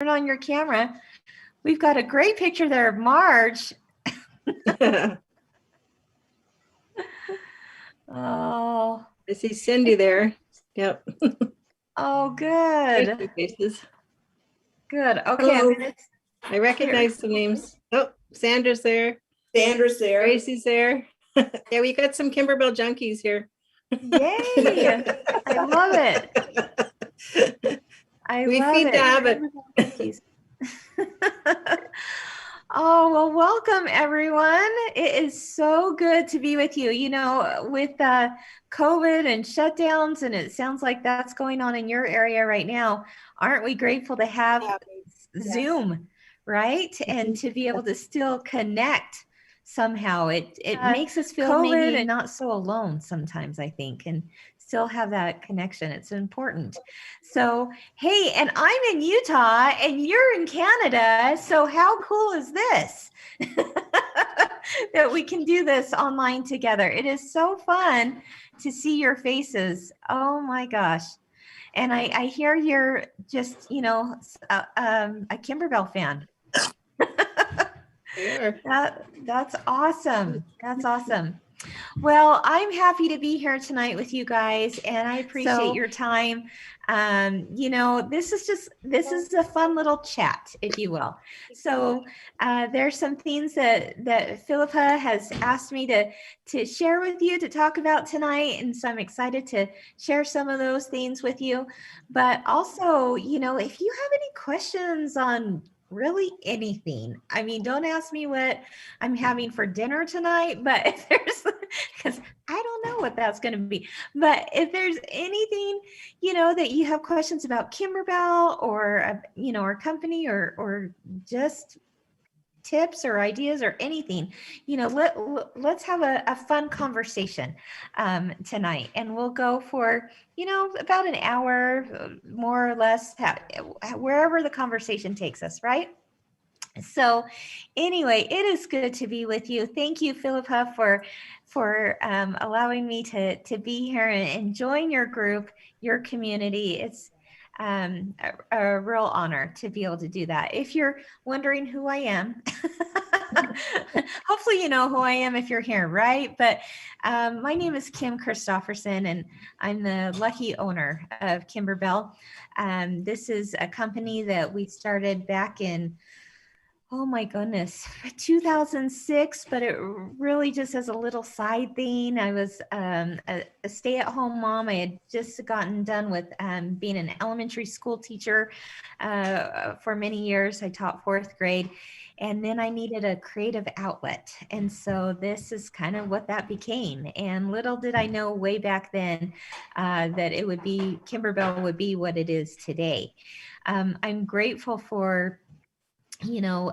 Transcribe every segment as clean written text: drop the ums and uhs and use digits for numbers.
turn on your camera. We've got a great picture there of Marge. Oh. I see Cindy there. Yep. Oh, good. Faces. Good. Okay. I recognize some names. Oh, Sandra's there. Sandra's there. Gracie's there. Yeah, we got some Kimberbell junkies here. Yay. I love it. We feed the habit. Oh, well, welcome everyone. It is so good to be with you. You know, with COVID and shutdowns, and it sounds like that's going on in your area right now. Aren't we grateful to have Zoom, right? And to be able to still connect somehow. It makes us feel maybe not so alone sometimes, I think, and still have that connection. It's important. So, hey, and I'm in Utah and you're in Canada. So how cool is this? That we can do this online together. It is so fun to see your faces. Oh my gosh. And I hear you're just, you know, a Kimberbell fan. That's awesome. That's awesome. Well, I'm happy to be here tonight with you guys, and I appreciate your time. You know, this is a fun little chat, if you will. So there's some things that Philippa has asked me to share with you, to talk about tonight, and so I'm excited to share some of those things with you. But also, you know, if you have any questions on really anything. I mean, don't ask me what I'm having for dinner tonight, but if there's, because I don't know what that's going to be, but if there's anything, you know, that you have questions about Kimberbell or, you know, our company or just tips or ideas or anything, you know, let's have a fun conversation tonight, and we'll go for, you know, about an hour, more or less, wherever the conversation takes us, right? So anyway, it is good to be with you. Thank you, Philippa, for allowing me to be here and join your group, your community. It's a real honor to be able to do that. If you're wondering who I am, hopefully you know who I am if you're here, right? But my name is Kim Christofferson, and I'm the lucky owner of Kimberbell. This is a company that we started back in, oh my goodness, 2006, but it really just as a little side thing. I was a stay-at-home mom. I had just gotten done with being an elementary school teacher for many years. I taught 4th grade, and then I needed a creative outlet. And so this is kind of what that became. And little did I know way back then that it would be, Kimberbell would be what it is today. I'm grateful for, you know,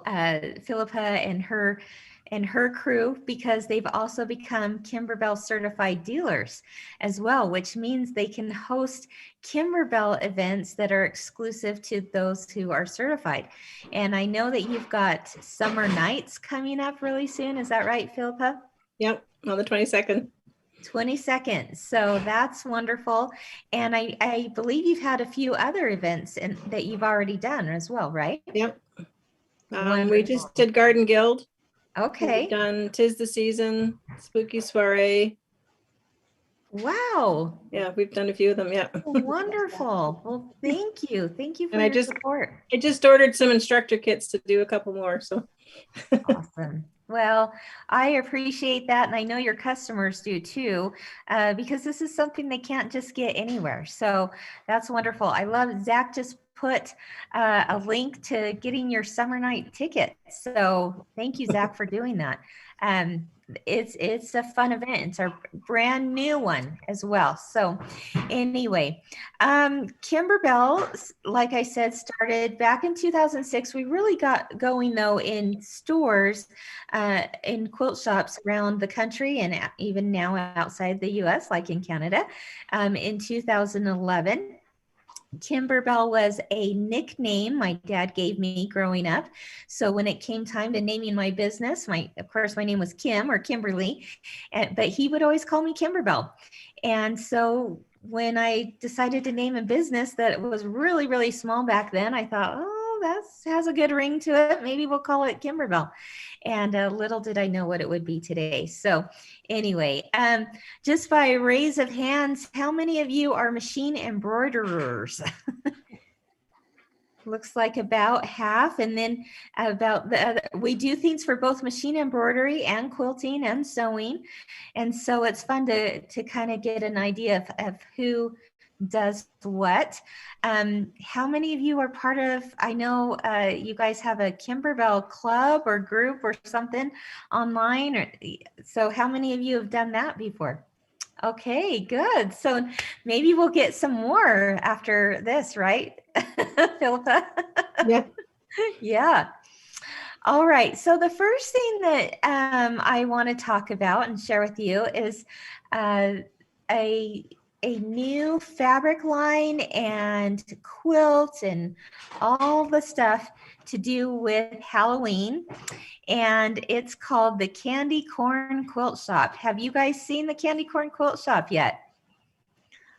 Philippa and her crew, because they've also become Kimberbell certified dealers as well, which means they can host Kimberbell events that are exclusive to those who are certified. And I know that you've got summer nights coming up really soon. Is that right, Philippa? Yep, on the 22nd. 22nd. So that's wonderful. And I believe you've had a few other events that you've already done as well, right? Yep. We just did Garden Guild. Okay. We've done Tis the Season, Spooky Soiree. Wow. Yeah, we've done a few of them. Yeah. Wonderful. Well, thank you. Thank you for your support. I just ordered some instructor kits to do a couple more. So awesome. Well, I appreciate that. And I know your customers do too, because this is something they can't just get anywhere. So that's wonderful. I love Zach just put a link to getting your summer night ticket. So thank you, Zach, for doing that. It's a fun event. It's our brand new one as well. So anyway, Kimberbell, like I said, started back in 2006. We really got going though in stores, in quilt shops around the country, and even now outside the US, like in Canada, in 2011. Kimberbell was a nickname my dad gave me growing up. So when it came time to naming my business, of course, my name was Kim or Kimberly, but he would always call me Kimberbell. And so when I decided to name a business that was really, really small back then, I thought, oh, that has a good ring to it. Maybe we'll call it Kimberbell. And little did I know what it would be today. So anyway, just by raise of hands, how many of you are machine embroiderers? Looks like about half. And then about the other, we do things for both machine embroidery and quilting and sewing. And so it's fun to kind of get an idea of who does what. How many of you are part of, I know you guys have a Kimberbell club or group or something online. So how many of you have done that before? Okay, good. So maybe we'll get some more after this, right, Philippa? Yeah. Yeah. All right. So the first thing that I want to talk about and share with you is a new fabric line and quilt and all the stuff to do with Halloween. And it's called the Candy Corn Quilt Shop. Have you guys seen the Candy Corn Quilt Shop yet?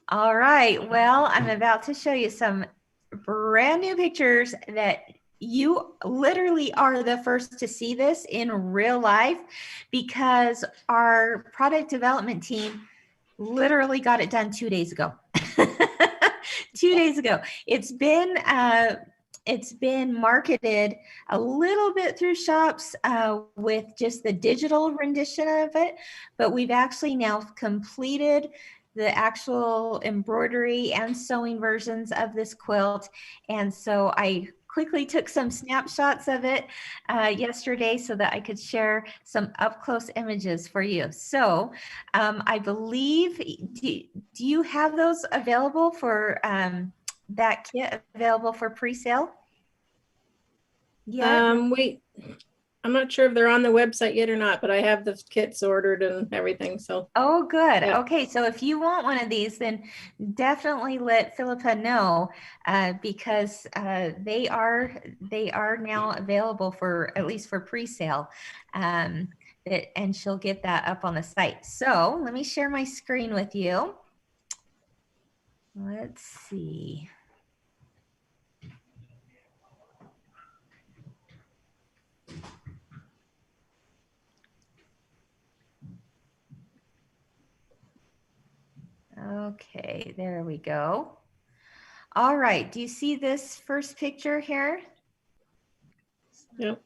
All right. Well, I'm about to show you some brand new pictures that you literally are the first to see this in real life because our product development team literally got it done 2 days ago. 2 days ago. It's been marketed a little bit through shops with just the digital rendition of it, but we've actually now completed the actual embroidery and sewing versions of this quilt. And so I quickly took some snapshots of it yesterday so that I could share some up close images for you. So I believe, do you have those available for that kit available for pre-sale? Yeah. Wait, I'm not sure if they're on the website yet or not, but I have the kits ordered and everything. So. Oh, good. Yeah. Okay. So if you want one of these, then definitely let Philippa know because they are now available for at least for pre-sale. And she'll get that up on the site. So let me share my screen with you. Let's see. Okay, there we go. All right, do you see this first picture here? Yep.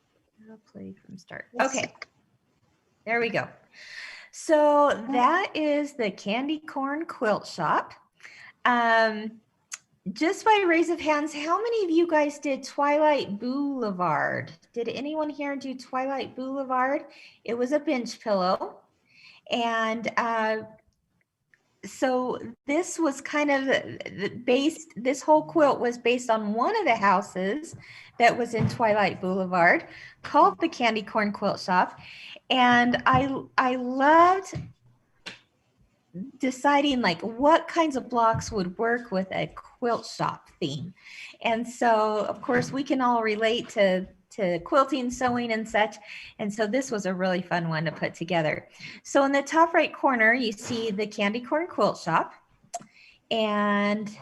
I'll play from start. Okay, there we go. So that is the Candy Corn Quilt Shop. Just by raise of hands, how many of you guys did Twilight Boulevard? Did anyone here do Twilight Boulevard? It was a bench pillow. And so this was kind of this whole quilt was based on one of the houses that was in Twilight Boulevard called the Candy Corn Quilt Shop. And I loved deciding like what kinds of blocks would work with a quilt shop theme. And so of course we can all relate to quilting, sewing and such. And so this was a really fun one to put together. So in the top right corner, you see the Candy Corn Quilt Shop. And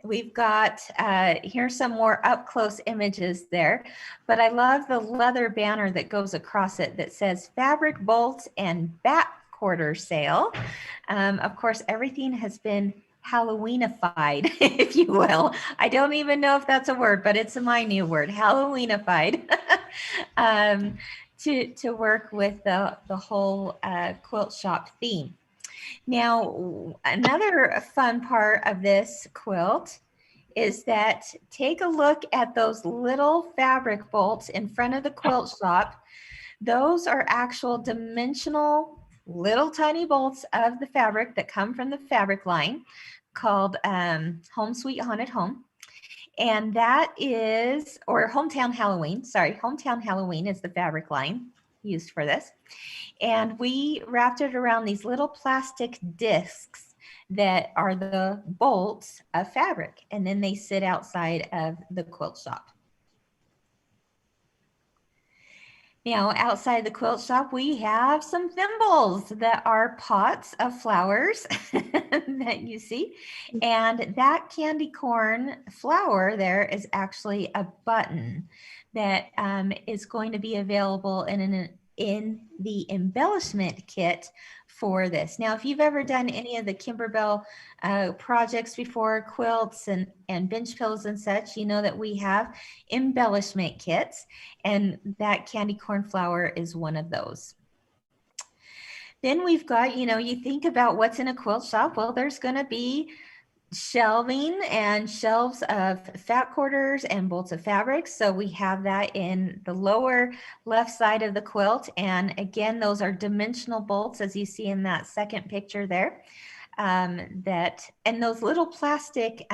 we've got, here's some more up close images there, but I love the leather banner that goes across it that says fabric bolts and back quarter sale. Of course, everything has been Halloweenified, if you will. I don't even know if that's a word, but it's my new word, Halloweenified, to work with the whole quilt shop theme. Now, another fun part of this quilt is that take a look at those little fabric bolts in front of the quilt shop. Those are actual dimensional little tiny bolts of the fabric that come from the fabric line called Home Sweet Haunted Home. And that is, or Hometown Halloween, sorry, Hometown Halloween is the fabric line used for this. And we wrapped it around these little plastic discs that are the bolts of fabric. And then they sit outside of the quilt shop. Now, outside the quilt shop, we have some thimbles that are pots of flowers that you see. And that candy corn flower there is actually a button that is going to be available in the embellishment kit for this. Now, if you've ever done any of the Kimberbell projects before, quilts and bench pillows and such, you know that we have embellishment kits, and that candy corn flower is one of those. Then we've got, you think about what's in a quilt shop. Well, there's going to be shelving and shelves of fat quarters and bolts of fabric. So we have that in the lower left side of the quilt. And again, those are dimensional bolts, as you see in that second picture there. And those little plastic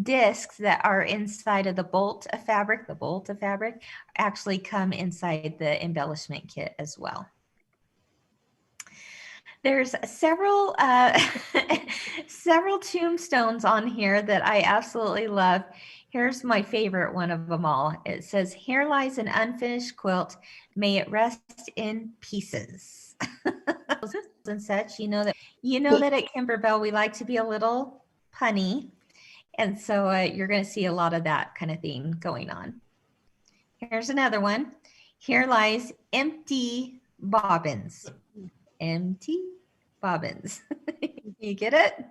discs that are inside of the bolt of fabric, actually come inside the embellishment kit as well. There's several several tombstones on here that I absolutely love. Here's my favorite one of them all. It says, "Here lies an unfinished quilt. May it rest in pieces." And such, you know that at Kimberbell we like to be a little punny, and so you're going to see a lot of that kind of thing going on. Here's another one. "Here lies empty bobbins." Empty bobbins. You get it?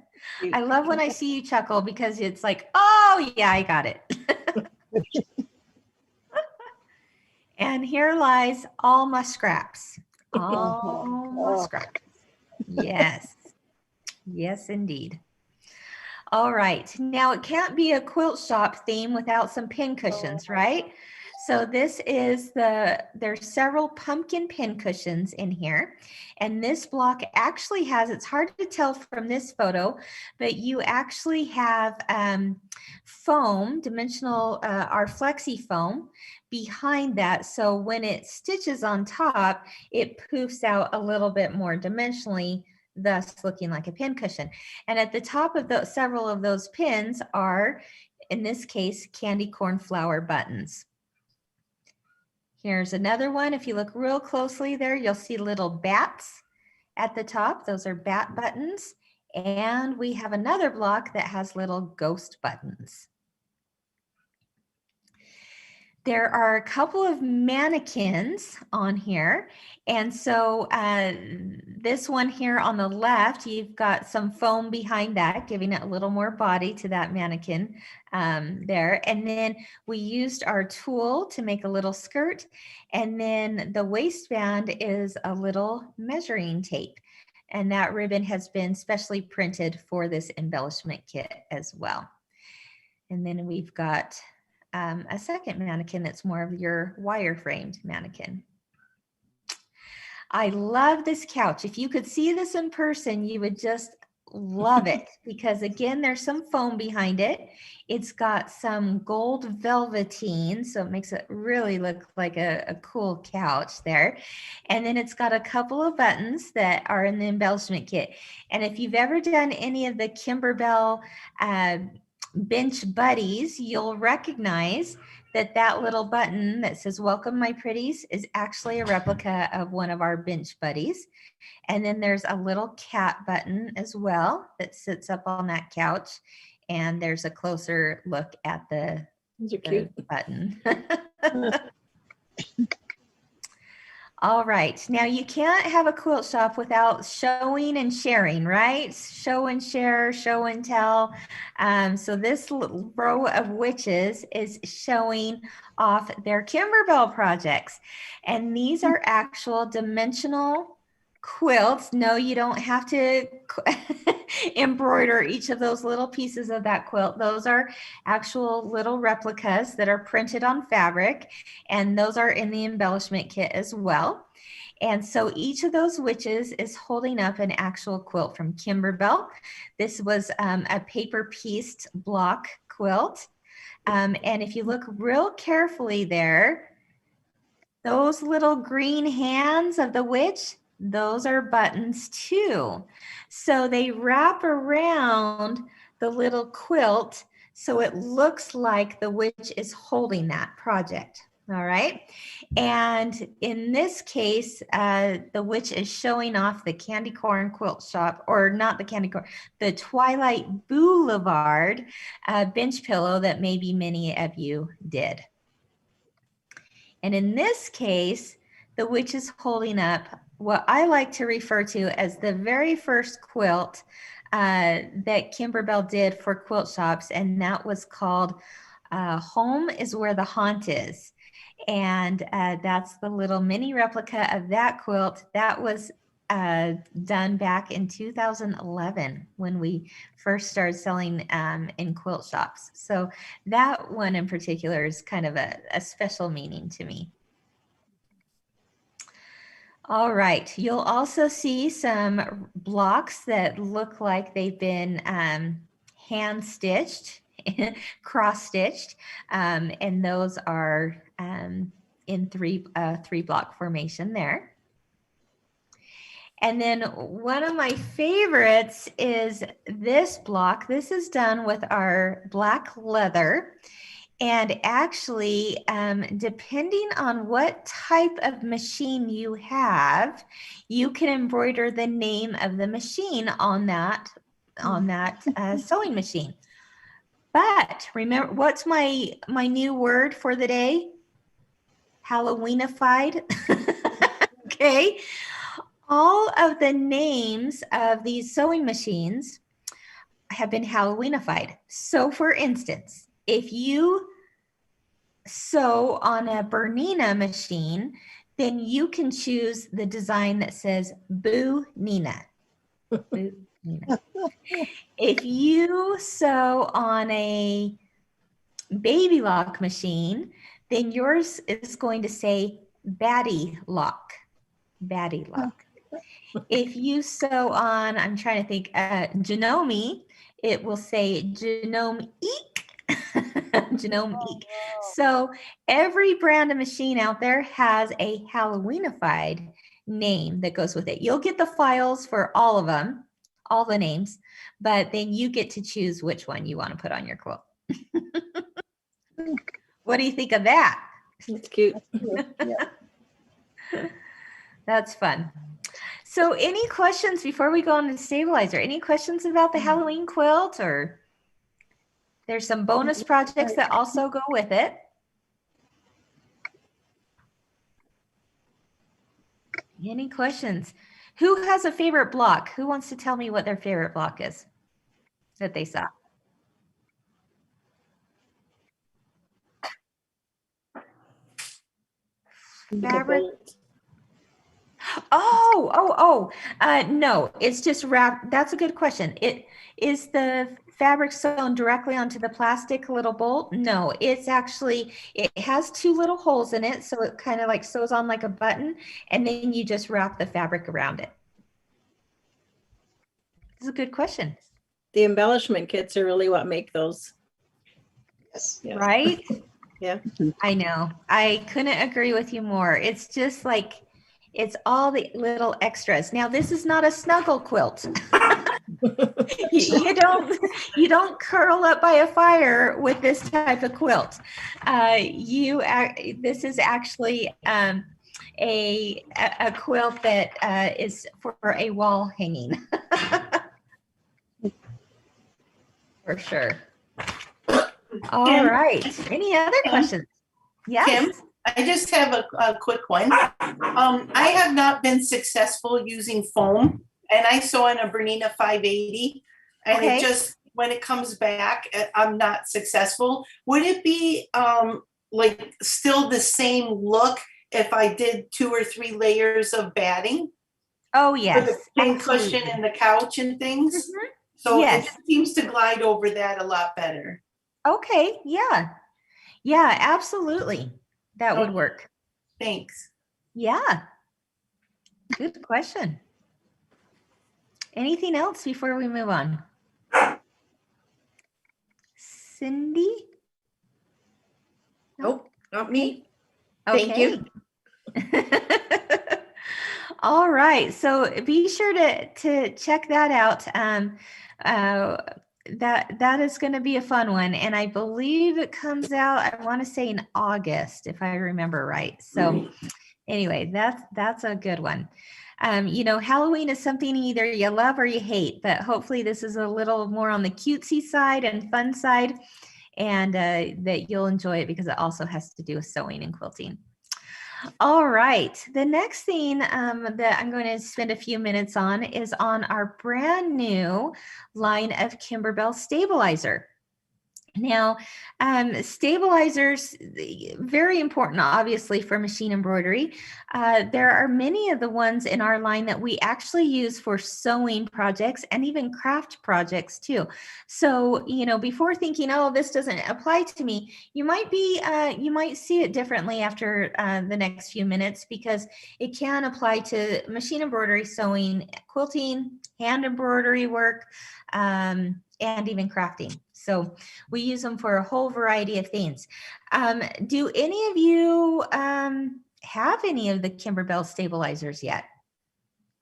I love when I see you chuckle, because it's like, oh yeah, I got it. "And here lies all my scraps." All my scraps. Yes. Yes, indeed. All right. Now, it can't be a quilt shop theme without some pin cushions, right? So this is there's several pumpkin pin cushions in here. And this block actually has, it's hard to tell from this photo, but you actually have foam, dimensional, our flexi foam behind that. So when it stitches on top, it poofs out a little bit more dimensionally, thus looking like a pin cushion. And at the top of several of those pins are, in this case, candy corn flower buttons. Here's another one. If you look real closely there, you'll see little bats at the top. Those are bat buttons. And we have another block that has little ghost buttons. There are a couple of mannequins on here. And so this one here on the left, you've got some foam behind that, giving it a little more body to that mannequin there. And then we used our tool to make a little skirt. And then the waistband is a little measuring tape. And that ribbon has been specially printed for this embellishment kit as well. And then we've got a second mannequin that's more of your wire-framed mannequin. I love this couch. If you could see this in person, you would just love it, because again, there's some foam behind it. It's got some gold velveteen, so it makes it really look like a cool couch there. And then it's got a couple of buttons that are in the embellishment kit. And if you've ever done any of the Kimberbell bench buddies, you'll recognize that little button that says "Welcome my pretties" is actually a replica of one of our bench buddies. And then there's a little cat button as well that sits up on that couch, and there's a closer look at the button. All right, now you can't have a quilt shop without showing and sharing, right? Show and share, show and tell. So this row of witches is showing off their Kimberbell projects. And these are actual dimensional quilts. No, you don't have to embroider each of those little pieces of that quilt. Those are actual little replicas that are printed on fabric, and those are in the embellishment kit as well. And so each of those witches is holding up an actual quilt from Kimberbell. This was a paper pieced block quilt. And if you look real carefully there, those little green hands of the witch, those are buttons too. So they wrap around the little quilt so it looks like the witch is holding that project. All right. And in this case, the witch is showing off the candy corn quilt shop, or not the candy corn, the Twilight Boulevard bench pillow that maybe many of you did. And in this case, the witch is holding up what I like to refer to as the very first quilt that Kimberbell did for quilt shops, and that was called Home is Where the Haunt Is. And that's the little mini replica of that quilt. That was done back in 2011 when we first started selling in quilt shops. So that one in particular is kind of a special meaning to me. All right, you'll also see some blocks that look like they've been hand stitched, cross stitched, and those are in three block formation there. And then one of my favorites is this block. This is done with our black leather. And actually, depending on what type of machine you have, you can embroider the name of the machine on that sewing machine. But remember, what's my new word for the day? Halloweenified. Okay. All of the names of these sewing machines have been Halloweenified. So for instance, if you sew on a Bernina machine, then you can choose the design that says Boo Nina. Boo Nina. If you sew on a baby lock machine, then yours is going to say Batty Lock. Batty Lock. If you sew on, I'm trying to think, Janome, it will say Janome Eek. Janome Eek. So every brand of machine out there has a Halloweenified name that goes with it. You'll get the files for all of them, all the names, but then you get to choose which one you want to put on your quilt. What do you think of that? It's cute. That's fun. So any questions before we go on to the stabilizer? Any questions about the Halloween quilt, or there's some bonus projects that also go with it? Any questions? Who has a favorite block? Who wants to tell me what their favorite block is that they saw? Fabric. No, it's just wrapped. That's a good question. Is the fabric sewn directly onto the plastic little bolt? No, it's actually, it has two little holes in it. So it kind of like sews on like a button, and then you just wrap the fabric around it. This is a good question. The embellishment kits are really what make those. Yes. Right? Yeah. I know. I couldn't agree with you more. It's just like, it's all the little extras. Now, this is not a snuggle quilt. you don't curl up by a fire with this type of quilt. This is actually a quilt that is for a wall hanging. For sure. All Kim, right. Any other questions? Yes. Kim, I just have a quick one. I have not been successful using foam, and I sew on a Bernina 580, and Okay. it just, when it comes back, I'm not successful. Would it be like still the same look if I did 2 or 3 layers of batting? Oh, For yes. the pin Absolutely. cushion and the couch and things? Mhm. So Yes. it seems to glide over that a lot better. Okay. Yeah. Yeah, absolutely. That would Okay. work. Thanks. Yeah. Good question. Anything else before we move on? Cindy? Nope, not me. Okay. Thank you. All right. So be sure to check that out. that is going to be a fun one, and I believe it comes out, I want to say in August, if I remember right. So anyway, that's a good one. You know, Halloween is something either you love or you hate, but hopefully this is a little more on the cutesy side and fun side, and that you'll enjoy it because it also has to do with sewing and quilting. All right, the next thing that I'm going to spend a few minutes on is on our brand new line of Kimberbell Stabilizer. Now, stabilizers, very important, obviously, for machine embroidery. There are many of the ones in our line that we actually use for sewing projects and even craft projects too. So, you know, before thinking, oh, this doesn't apply to me, you might see it differently after the next few minutes, because it can apply to machine embroidery, sewing, quilting, hand embroidery work, and even crafting. So we use them for a whole variety of things. Do any of you have any of the Kimberbell stabilizers yet?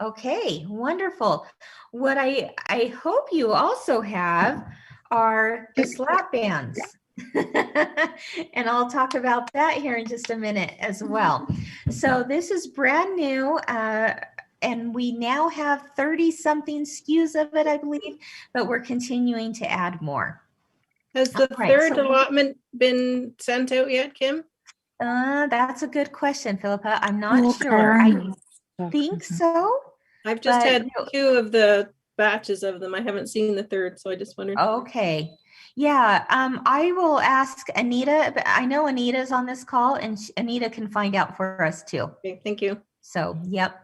Okay, wonderful. What I hope you also have are the slap bands. And I'll talk about that here in just a minute as well. So this is brand new. And we now have 30 something SKUs of it, I believe, but we're continuing to add more. Has the third allotment been sent out yet, Kim? That's a good question, Philippa. I'm not sure. I think so. I've just had 2 of the batches of them. I haven't seen the third, so I just wondered. Okay. Yeah, I will ask Anita, but I know Anita's on this call, and Anita can find out for us too. Okay, thank you. So, yep.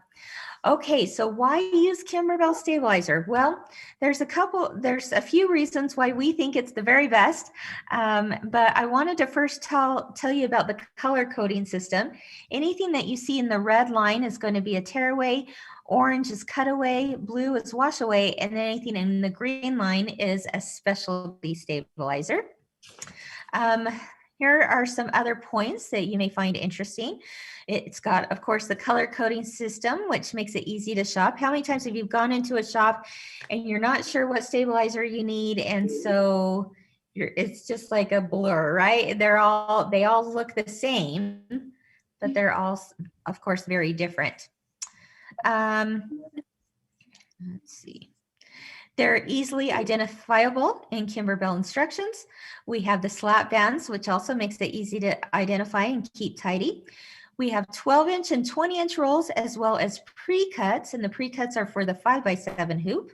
Okay, so why use Kimberbell Stabilizer? Well, there's a few reasons why we think it's the very best, but I wanted to first tell you about the color coding system. Anything that you see in the red line is going to be a tearaway, orange is cutaway, blue is wash away, and then anything in the green line is a specialty stabilizer. Here are some other points that you may find interesting. It's got, of course, the color coding system, which makes it easy to shop. How many times have you gone into a shop and you're not sure what stabilizer you need, and so it's just like a blur, right? They all look the same, but they're all, of course, very different. Let's see. They're easily identifiable in Kimberbell instructions. We have the slap bands, which also makes it easy to identify and keep tidy. We have 12-inch and 20-inch rolls, as well as pre-cuts, and the pre-cuts are for the 5x7 hoop.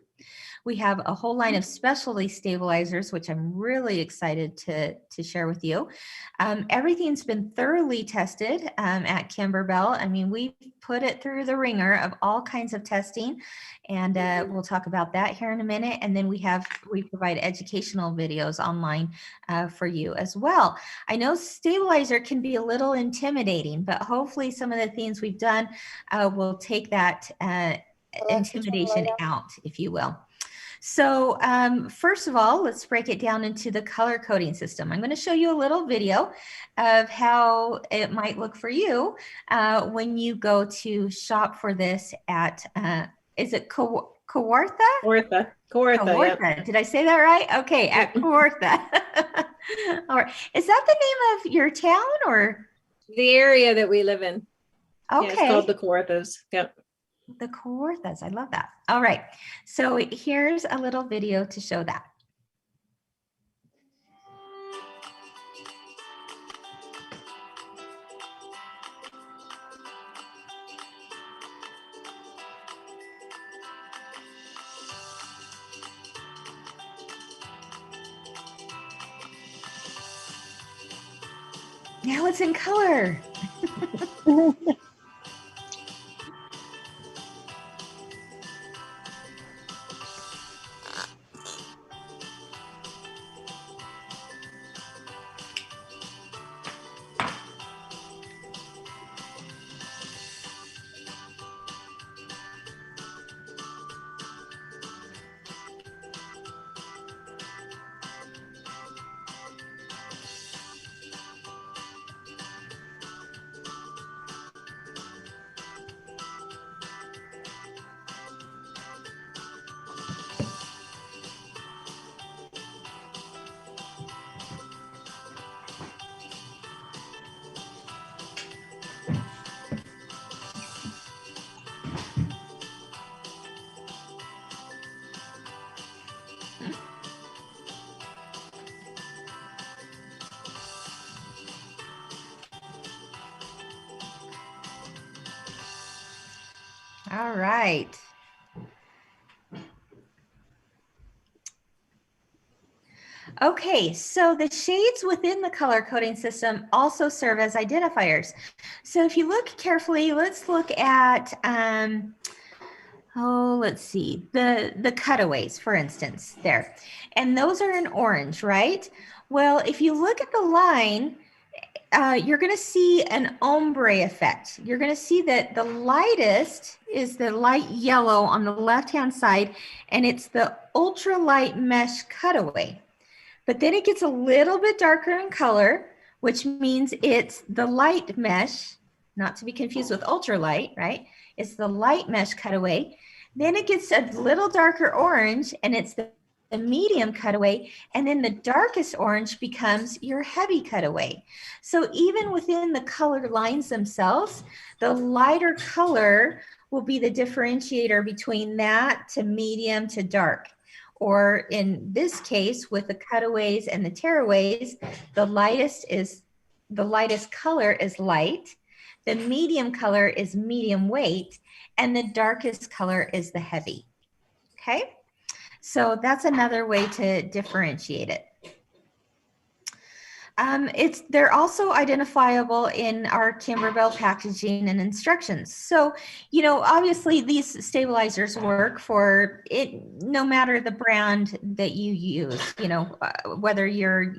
We have a whole line of specialty stabilizers, which I'm really excited to share with you. Everything's been thoroughly tested at Kimberbell. I mean, we put it through the ringer of all kinds of testing, and we'll talk about that here in a minute. And then we provide educational videos online for you as well. I know stabilizer can be a little intimidating, but hopefully some of the things we've done will take that intimidation out, if you will. So first of all, let's break it down into the color coding system. I'm going to show you a little video of how it might look for you when you go to shop for this at, is it Kawartha? Kawartha, yeah. Did I say that right? Okay, at Kawartha. All right. Is that the name of your town or? The area that we live in. Okay. Yeah, it's called the Kawarthas. Yep. The Kawarthas. I love that. All right. So here's a little video to show that. Now it's in color. All right. Okay, so the shades within the color coding system also serve as identifiers. So if you look carefully, let's look at, let's see, the cutaways, for instance, there. And those are in orange, right? Well, if you look at the line, you're going to see an ombre effect. You're going to see that the lightest is the light yellow on the left-hand side, and it's the ultralight mesh cutaway. But then it gets a little bit darker in color, which means it's the light mesh, not to be confused with ultralight, right? It's the light mesh cutaway. Then it gets a little darker orange, and it's the medium cutaway, and then the darkest orange becomes your heavy cutaway. So even within the color lines themselves, the lighter color will be the differentiator between that to medium to dark. Or in this case, with the cutaways and the tearaways, the lightest color is light, the medium color is medium weight, and the darkest color is the heavy. Okay, so that's another way to differentiate it. They're also identifiable in our Kimberbell packaging and instructions. So, you know, obviously these stabilizers work for it, no matter the brand that you use, you know, whether you're,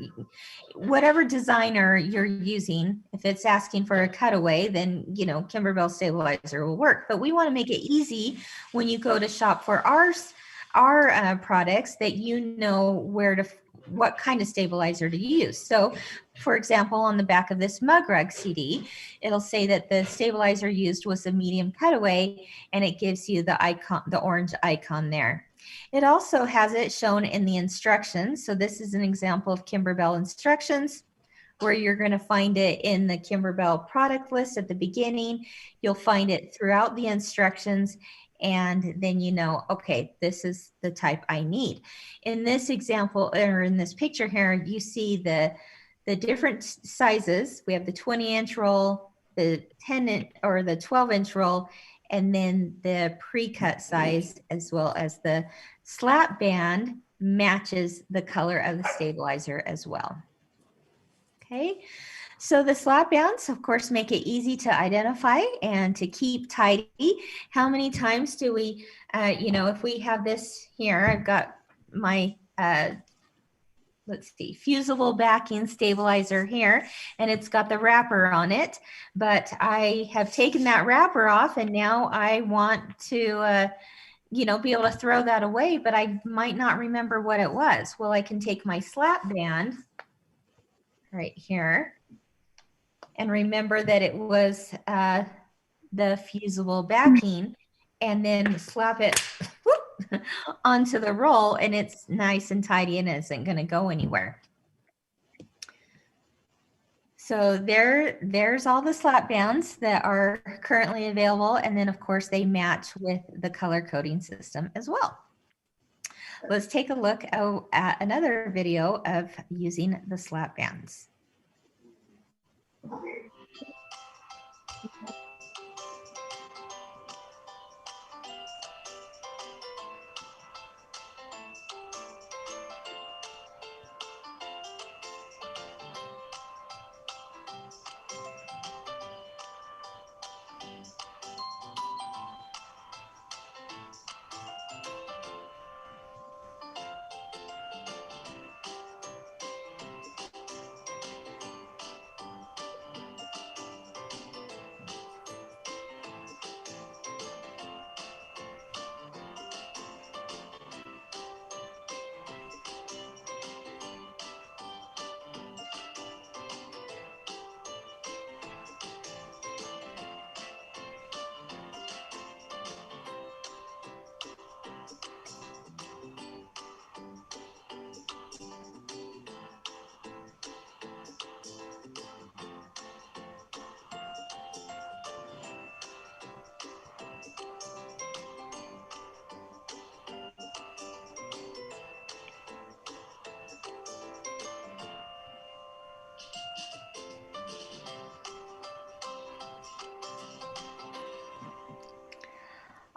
whatever designer you're using, if it's asking for a cutaway, then, you know, Kimberbell Stabilizer will work. But we want to make it easy when you go to shop for our products, that you know what kind of stabilizer to use. So for example, on the back of this mug rug CD, it'll say that the stabilizer used was a medium cutaway, and it gives you the icon, the orange icon there. It also has it shown in the instructions. So this is an example of Kimberbell instructions, where you're going to find it in the Kimberbell product list at the beginning. You'll find it throughout the instructions, and then you know, okay, this is the type I need. In this example, or in this picture here, you see the different sizes. We have the 20-inch roll, the 10-inch or the 12-inch roll, and then the pre-cut size, as well as the slat band matches the color of the stabilizer as well. Okay. So the slat bands, of course, make it easy to identify and to keep tidy. How many times do we, you know, if we have this here, I've got my, let's see, fusible backing stabilizer here, and it's got the wrapper on it, but I have taken that wrapper off, and now I want to, you know, be able to throw that away, but I might not remember what it was. Well, I can take my slat band right here and remember that it was the fusible backing, and then slap it onto the roll, and it's nice and tidy and isn't going to go anywhere. So there's all the slat bands that are currently available, and then of course they match with the color coding system as well. Let's take a look at another video of using the slat bands.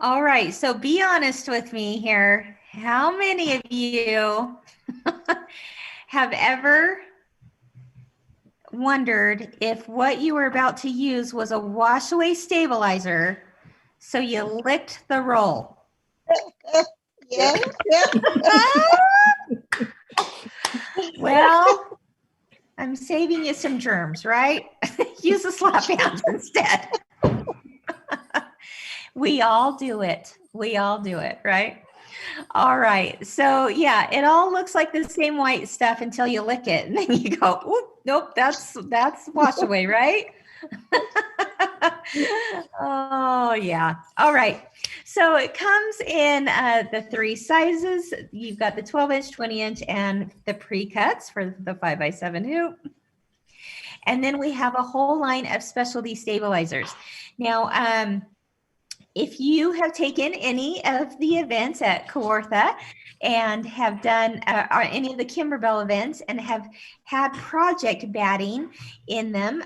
All right, so be honest with me here. How many of you have ever wondered if what you were about to use was a wash away stabilizer, so you licked the roll? Yeah. Well, I'm saving you some germs, right? Use a slap hand instead. We all do it. We all do it, right? All right. So yeah, it all looks like the same white stuff until you lick it, and then you go, "Oop, nope, that's wash away, right?" Oh yeah. All right. So it comes in the 3 sizes. You've got the 12-inch, 20-inch, and the pre-cuts for the 5x7 hoop. And then we have a whole line of specialty stabilizers. Now, if you have taken any of the events at Kawartha and have done any of the Kimberbell events and have had project batting in them,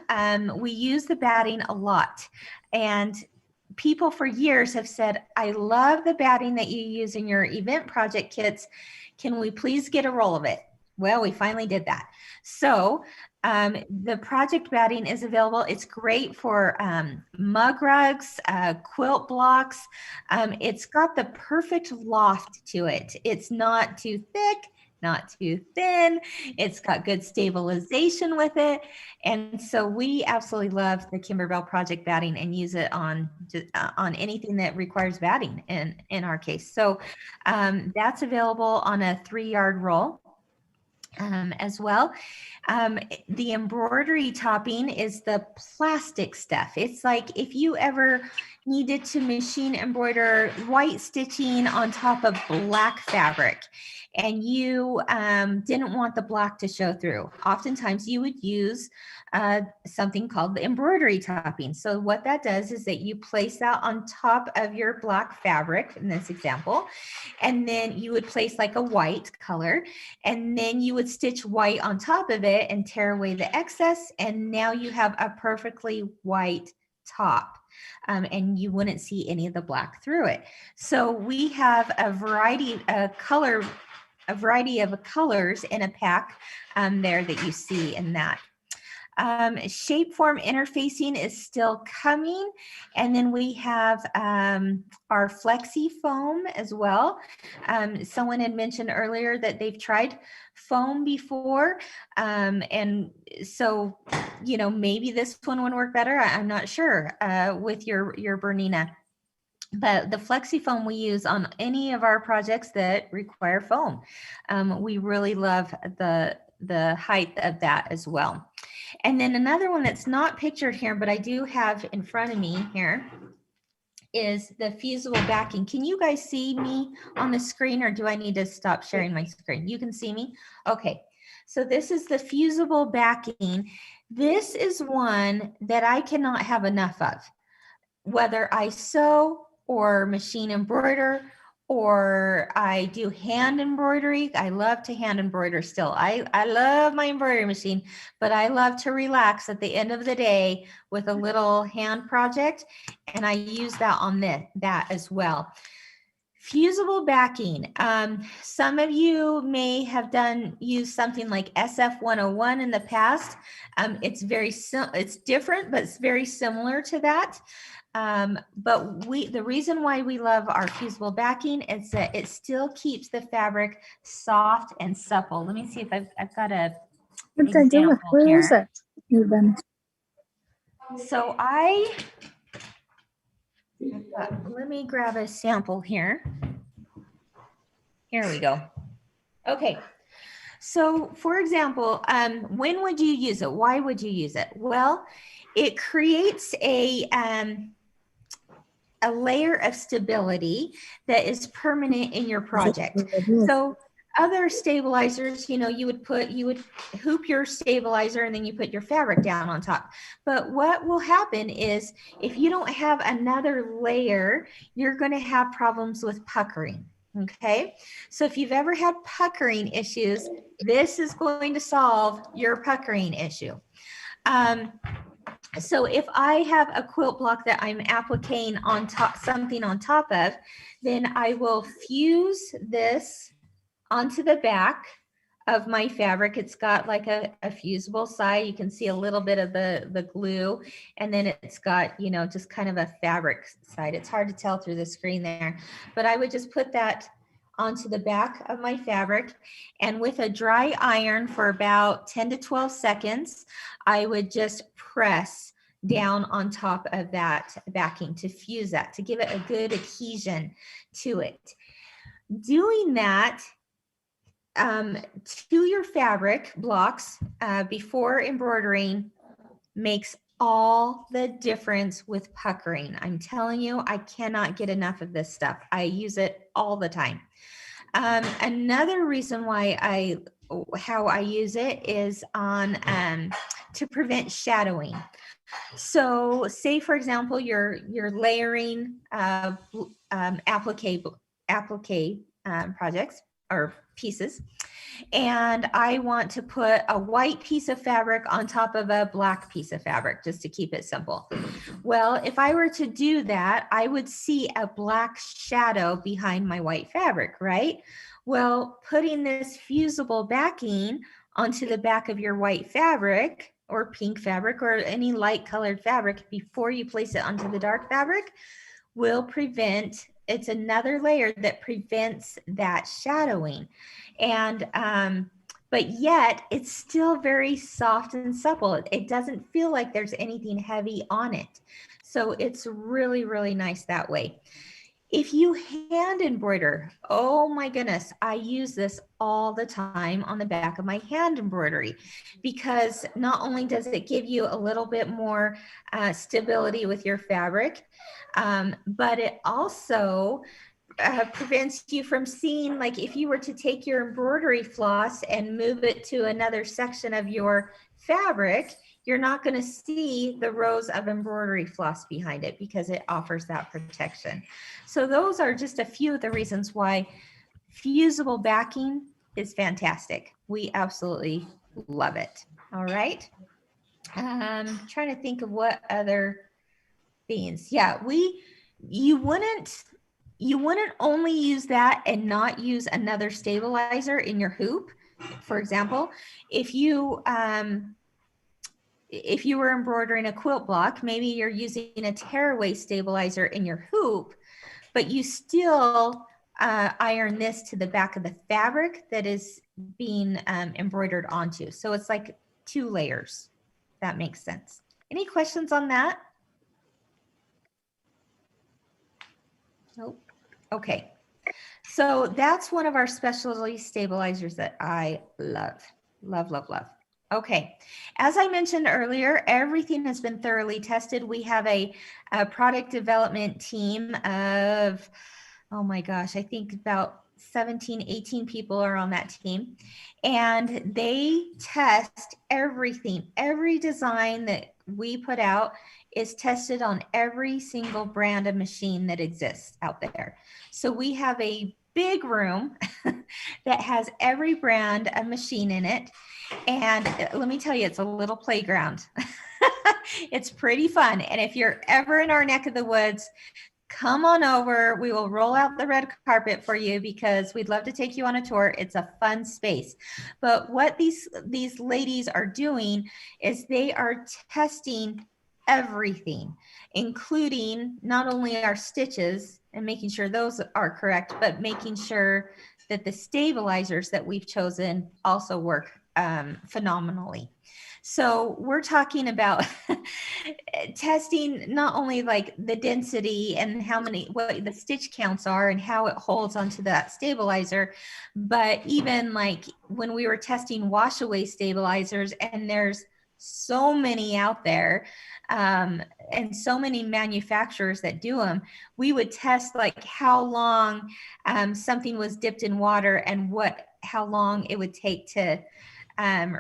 we use the batting a lot. And people for years have said, I love the batting that you use in your event project kits. Can we please get a roll of it? Well, we finally did that. So the project batting is available. It's great for mug rugs, quilt blocks. It's got the perfect loft to it. It's not too thick, not too thin. It's got good stabilization with it. And so we absolutely love the Kimberbell project batting and use it on anything that requires batting in our case. So that's available on a 3-yard roll. As well. The embroidery topping is the plastic stuff. It's like if you ever needed to machine embroider white stitching on top of black fabric and you didn't want the black to show through, oftentimes you would use something called the embroidery topping. So what that does is that you place that on top of your black fabric in this example, and then you would place like a white color, and then you would stitch white on top of it and tear away the excess, and now you have a perfectly white top. And you wouldn't see any of the black through it. So we have a variety of colors in a pack there that you see in that. Shape form interfacing is still coming. And then we have our flexi foam as well. Someone had mentioned earlier that they've tried foam before. And so, you know, maybe this one would work better. I'm not sure with your Bernina. But the flexi foam we use on any of our projects that require foam. We really love the height of that as well. And then another one that's not pictured here, but I do have in front of me here, is the fusible backing. Can you guys see me on the screen, or do I need to stop sharing my screen? You can see me? Okay. So this is the fusible backing. This is one that I cannot have enough of. Whether I sew or machine embroider, or I do hand embroidery. I love to hand embroider still. I love my embroidery machine, but I love to relax at the end of the day with a little hand project, and I use that on that as well. Fusible backing. Some of you may have used something like SF 101 in the past. It's different, but it's very similar to that. But the reason why we love our fusible backing is that it still keeps the fabric soft and supple. Let me see if I've got a example Where here. is it? Even. So let me grab a sample here. Here we go. Okay. So for example, when would you use it? Why would you use it? Well, it creates a layer of stability that is permanent in your project. So other stabilizers, you know, you would hoop your stabilizer and then you put your fabric down on top. But what will happen is if you don't have another layer, you're going to have problems with puckering. Okay, so if you've ever had puckering issues, this is going to solve your puckering issue. So if I have a quilt block that I'm appliquing on top, something on top of, then I will fuse this onto the back of my fabric. It's got like a fusible side. You can see a little bit of the glue, and then it's got, you know, just kind of a fabric side. It's hard to tell through the screen there, but I would just put that onto the back of my fabric, and with a dry iron for about 10 to 12 seconds, I would just press down on top of that backing to fuse that, to give it a good adhesion to it. Doing that to your fabric blocks before embroidering makes all the difference with puckering. I'm telling you, I cannot get enough of this stuff. I use it all the time. Another reason why how I use it is on to prevent shadowing. So say, for example, you're layering applique projects or pieces, and I want to put a white piece of fabric on top of a black piece of fabric, just to keep it simple. Well, if I were to do that, I would see a black shadow behind my white fabric, right? Well, putting this fusible backing onto the back of your white fabric or pink fabric or any light colored fabric before you place it onto the dark fabric will prevent, it's another layer that prevents that shadowing. And but yet it's still very soft and supple. It doesn't feel like there's anything heavy on it. So it's really, really nice that way. If you hand embroider, oh my goodness, I use this all the time on the back of my hand embroidery, because not only does it give you a little bit more stability with your fabric, but it also prevents you from seeing, like if you were to take your embroidery floss and move it to another section of your fabric, you're not going to see the rows of embroidery floss behind it because it offers that protection. So those are just a few of the reasons why fusible backing is fantastic. We absolutely love it. All right. Trying to think of what other things. Yeah, you wouldn't only use that and not use another stabilizer in your hoop. For example, if you were embroidering a quilt block, maybe you're using a tearaway stabilizer in your hoop, but you still iron this to the back of the fabric that is being embroidered onto. So it's like 2 layers. If that makes sense. Any questions on that? Nope. Okay. So that's one of our specialty stabilizers that I love, love, love, love. Okay. As I mentioned earlier, everything has been thoroughly tested. We have a product development team of, oh my gosh, I think about 17, 18 people are on that team, and they test everything. Every design that we put out is tested on every single brand of machine that exists out there. So we have a big room that has every brand of machine in it. And let me tell you, it's a little playground. It's pretty fun. And if you're ever in our neck of the woods, come on over. We will roll out the red carpet for you because we'd love to take you on a tour. It's a fun space. But what these ladies are doing is they are testing everything, including not only our stitches and making sure those are correct, but making sure that the stabilizers that we've chosen also work phenomenally. So we're talking about testing not only like the density and what the stitch counts are and how it holds onto that stabilizer, but even like when we were testing wash away stabilizers, and there's so many out there and so many manufacturers that do them, we would test like how long something was dipped in water and how long it would take to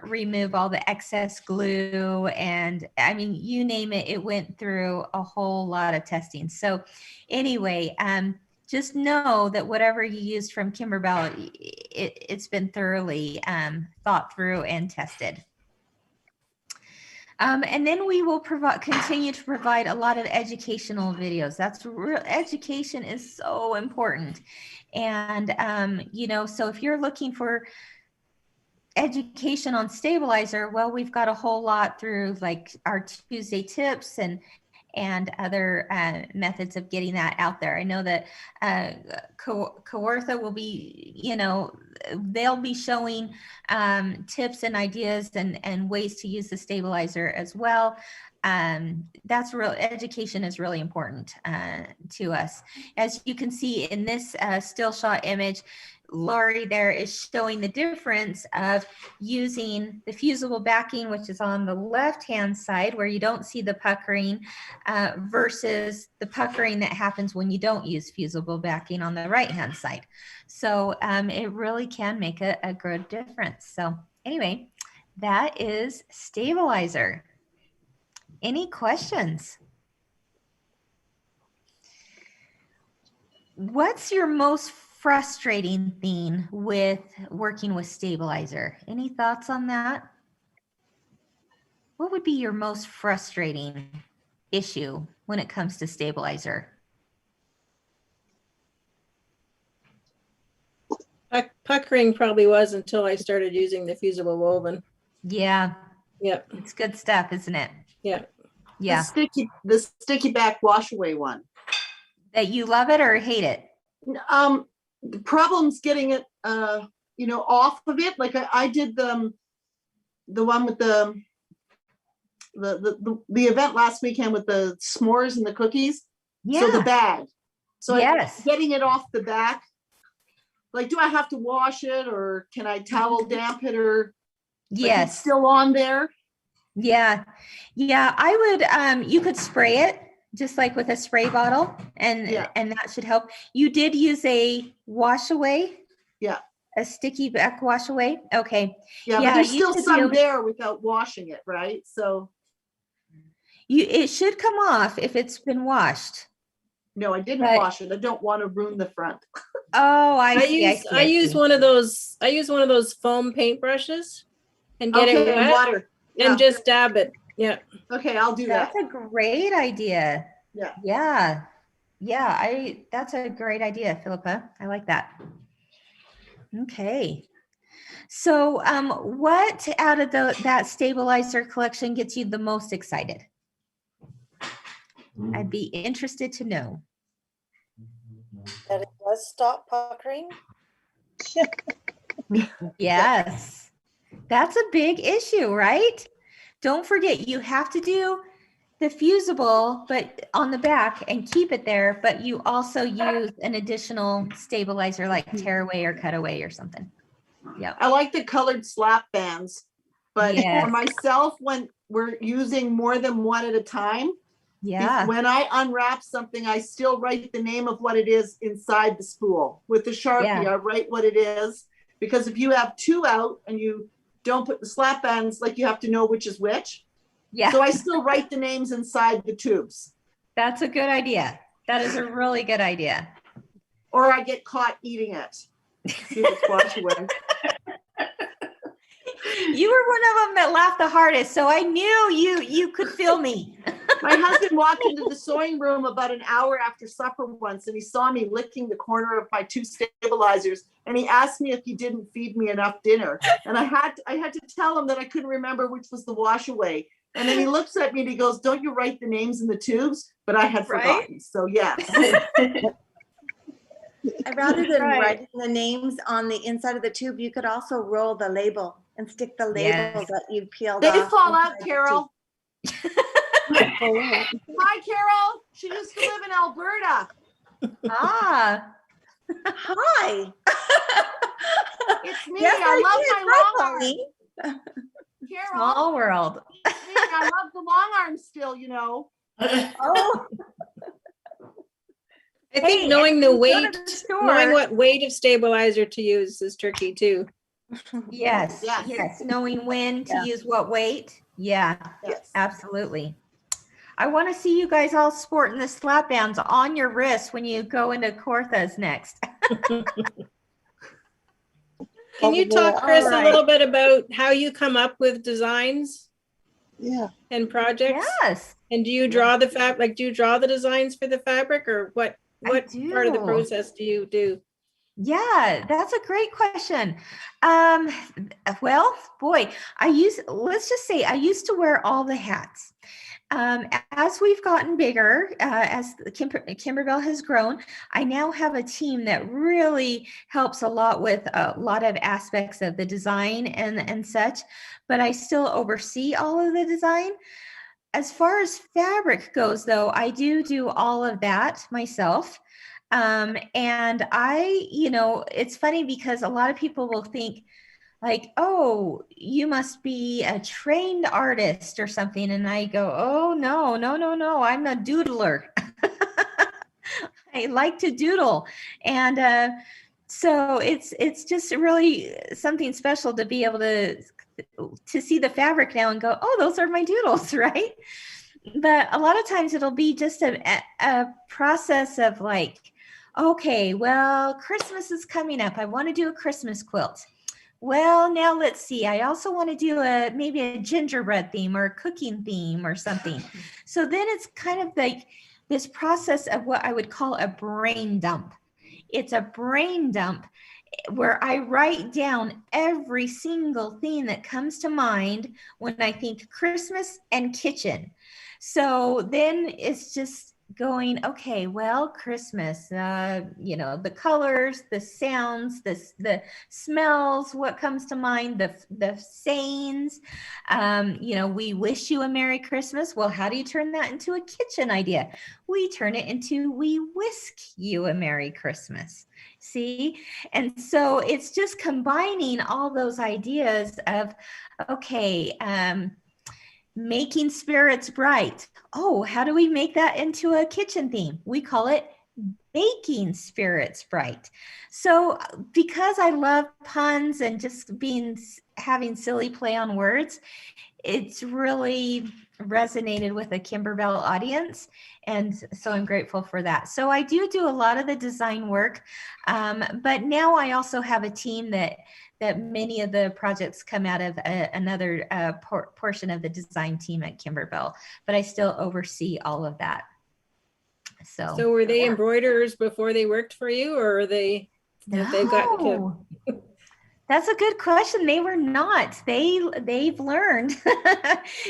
remove all the excess glue. And I mean, you name it, it went through a whole lot of testing. So anyway, just know that whatever you used from Kimberbell, it's been thoroughly thought through and tested. And then we will continue to provide a lot of educational videos. Education is so important. And, you know, so if you're looking for education on stabilizer, well, we've got a whole lot through like our Tuesday tips and other methods of getting that out there. I know that Kawartha will be, you know, they'll be showing tips and ideas and ways to use the stabilizer as well. That's real. Education is really important to us. As you can see in this still shot image, Laurie there is showing the difference of using the fusible backing, which is on the left-hand side where you don't see the puckering, versus the puckering that happens when you don't use fusible backing on the right-hand side. So it really can make a good difference. So anyway, that is stabilizer. Any questions? What's your most frustrating thing with working with stabilizer? Any thoughts on that? What would be your most frustrating issue when it comes to stabilizer? Puckering probably was until I started using the fusible woven. Yeah. Yep. It's good stuff, isn't it? Yeah. Yeah. The sticky back wash away one. That you love it or hate it? The problem's getting it, you know, off of it. Like I did the one with the event last weekend with the s'mores and the cookies. Yeah. So the bag. So yes. Getting it off the back. Like, do I have to wash it or can I towel damp it or? Yes. Like it's still on there. Yeah. Yeah. I would, you could spray it just like with a spray bottle and that should help. You did use a wash away? Yeah. A sticky back wash away? Okay. Yeah, but there's still some there without washing it, right? So. It should come off if it's been washed. No, I didn't wash it. I don't want to ruin the front. Oh, I see. I use one of those foam paintbrushes and get it wet water. Yeah. and just dab it. Yeah. Okay, I'll do that. That's a great idea. Yeah. Yeah. Yeah. That's a great idea, Philippa. I like that. Okay. So what out of that stabilizer collection gets you the most excited? I'd be interested to know. That it does stop puckering? Yes. That's a big issue, right? Don't forget, you have to do the fusible, but on the back and keep it there, but you also use an additional stabilizer like tearaway or cutaway or something. Yeah. I like the colored slap bands, but Yes. for myself, when we're using more than one at a time, Yeah. when I unwrap something, I still write the name of what it is inside the spool. With the Sharpie, I write what it is, because if you have two out and you don't put the slap bands, like you have to know which is which. Yeah. So I still write the names inside the tubes. That's a good idea. That is a really good idea. Or I get caught eating it. See if it's washed away. You were one of them that laughed the hardest, so I knew you could feel me. My husband walked into the sewing room about an hour after supper once, and he saw me licking the corner of my two stabilizers, and he asked me if he didn't feed me enough dinner. And I had to tell him that I couldn't remember which was the wash away. And then he looks at me and he goes, "Don't you write the names in the tubes?" But I had forgotten. So yes. Rather than writing the names on the inside of the tube, you could also roll the label and stick the label that you peeled off. They fall out, Carol. Hi, Carol. She used to live in Alberta. Ah. Hi. It's me. Yes, I love my long Polly. arm. Carol. Small world. It's me. I love the long arm still, you know. Oh. I think knowing the weight, knowing what weight of stabilizer to use is tricky too. Yes. Yes. Knowing when to use what weight. Yeah. Yes. Absolutely. I want to see you guys all sporting the slap bands on your wrist when you go into Kawartha's next. Can you talk, Chris, a little bit about how you come up with designs? Yeah. and projects? Yes, And do you draw the do you draw the designs for the fabric, or what part of the do. process do you do? Yeah, that's a great question. Well, boy, let's just say I used to wear all the hats. As we've gotten bigger, as Kimberbell has grown, I now have a team that really helps a lot with a lot of aspects of the design and such, but I still oversee all of the design. As far as fabric goes, though, I do all of that myself. And it's funny because a lot of people will think like, oh, you must be a trained artist or something. And I go, oh, no. I'm a doodler. I like to doodle. And so it's just really something special to be able to see the fabric now and go, oh, those are my doodles, right? But a lot of times it'll be just a process of like, okay, well, Christmas is coming up. I want to do a Christmas quilt. Well, now let's see. I also want to do maybe a gingerbread theme or a cooking theme or something. So then it's kind of like this process of what I would call a brain dump. It's a brain dump where I write down every single thing that comes to mind when I think Christmas and kitchen. So then it's just going, okay, well, Christmas, the colors, the sounds, the smells, what comes to mind, the sayings, we wish you a Merry Christmas. Well, how do you turn that into a kitchen idea? We turn it into, we whisk you a Merry Christmas. See? And so it's just combining all those ideas of, okay, making spirits bright. Oh, how do we make that into a kitchen theme? We call it baking spirits bright. So because I love puns and just having silly play on words, it's really resonated with a Kimberbell audience. And so I'm grateful for that. So I do a lot of the design work, but now I also have a team that many of the projects come out of another portion of the design team at Kimberbell, but I still oversee all of that. So were they embroiderers before they worked for you, or are they? No. That's a good question. They were not. They've learned.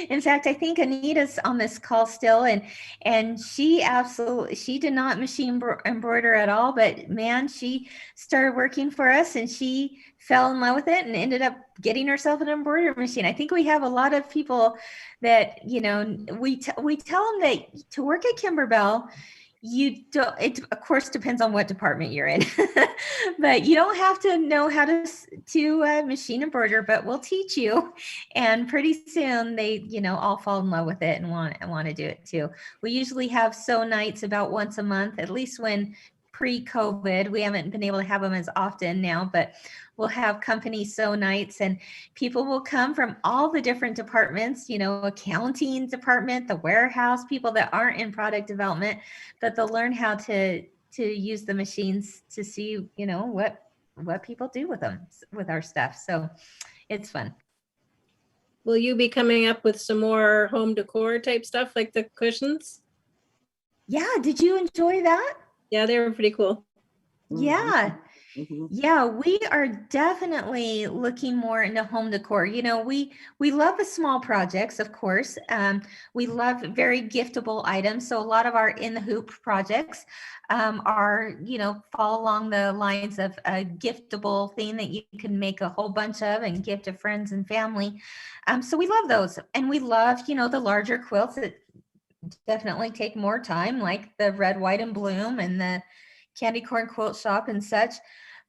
In fact, I think Anita's on this call still, and she did not machine embroider at all. But man, she started working for us, and she fell in love with it and ended up getting herself an embroidery machine. I think we have a lot of people that we tell them that to work at Kimberbell, it of course depends on what department you're in, but you don't have to know how to machine embroider, but we'll teach you. And pretty soon they all fall in love with it and want to do it too. We usually have sew nights about once a month, at least when pre-COVID. We haven't been able to have them as often now, but we'll have company sew nights, and people will come from all the different departments, accounting department, the warehouse, people that aren't in product development, but they'll learn how to use the machines to see, what people do with them, with our stuff. So it's fun. Will you be coming up with some more home decor type stuff like the cushions? Yeah. Did you enjoy that? Yeah, they were pretty cool. Yeah. Mm-hmm. Yeah, we are definitely looking more into home decor. We love the small projects, of course. We love very giftable items. So a lot of our in the hoop projects are, fall along the lines of a giftable thing that you can make a whole bunch of and give to friends and family. So we love those. And we love, the larger quilts that definitely take more time, like the red, white, and bloom and the candy corn quilt shop and such.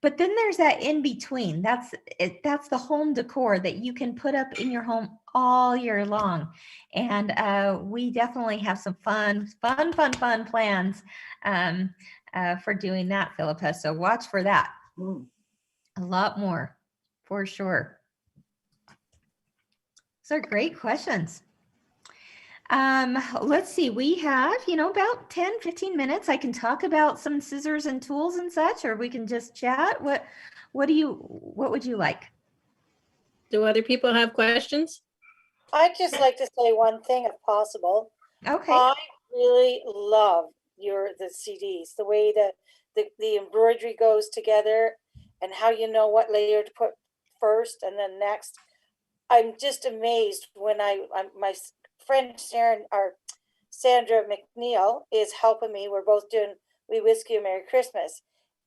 But then there's that in between. That's the home decor that you can put up in your home all year long. And we definitely have some fun plans for doing that, Philippa. So watch for that. A lot more for sure. Those are great questions. Let's see, we have, about 10-15 minutes. I can talk about some scissors and tools and such, or we can just chat. What would you like? Do other people have questions? I'd just like to say one thing if possible. Okay. I really love the CDs, the way the embroidery goes together and how you know what layer to put first and then next. I'm just amazed when my friend Sandra McNeil is helping me. We're both doing We Wish You a Merry Christmas.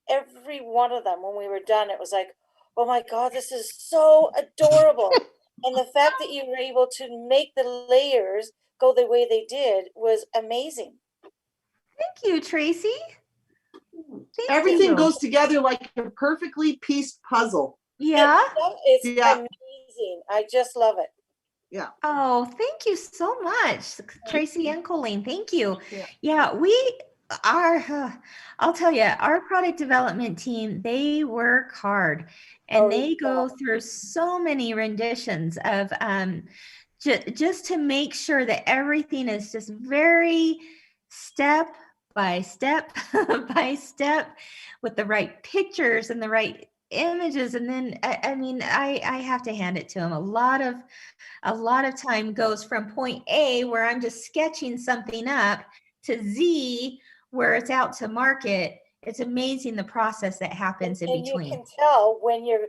Every one of them, when we were done, it was like, oh my God, this is so adorable. And the fact that you were able to make the layers go the way they did was amazing. Thank you, Tracy. Thank Everything you. goes together like a perfectly pieced puzzle. Yeah. It's Yeah. amazing. I just love it. Yeah. Oh, thank you so much, Tracy and Colleen. Thank you. Yeah. Yeah, we are, I'll tell you, our product development team, they work hard and they go through so many renditions of just to make sure that everything is just very step by step by step with the right pictures and the right images. And then I mean, I have to hand it to them. A lot of time goes from point A, where I'm just sketching something up, to Z, where it's out to market. It's amazing the process that happens in And between. you can tell when you're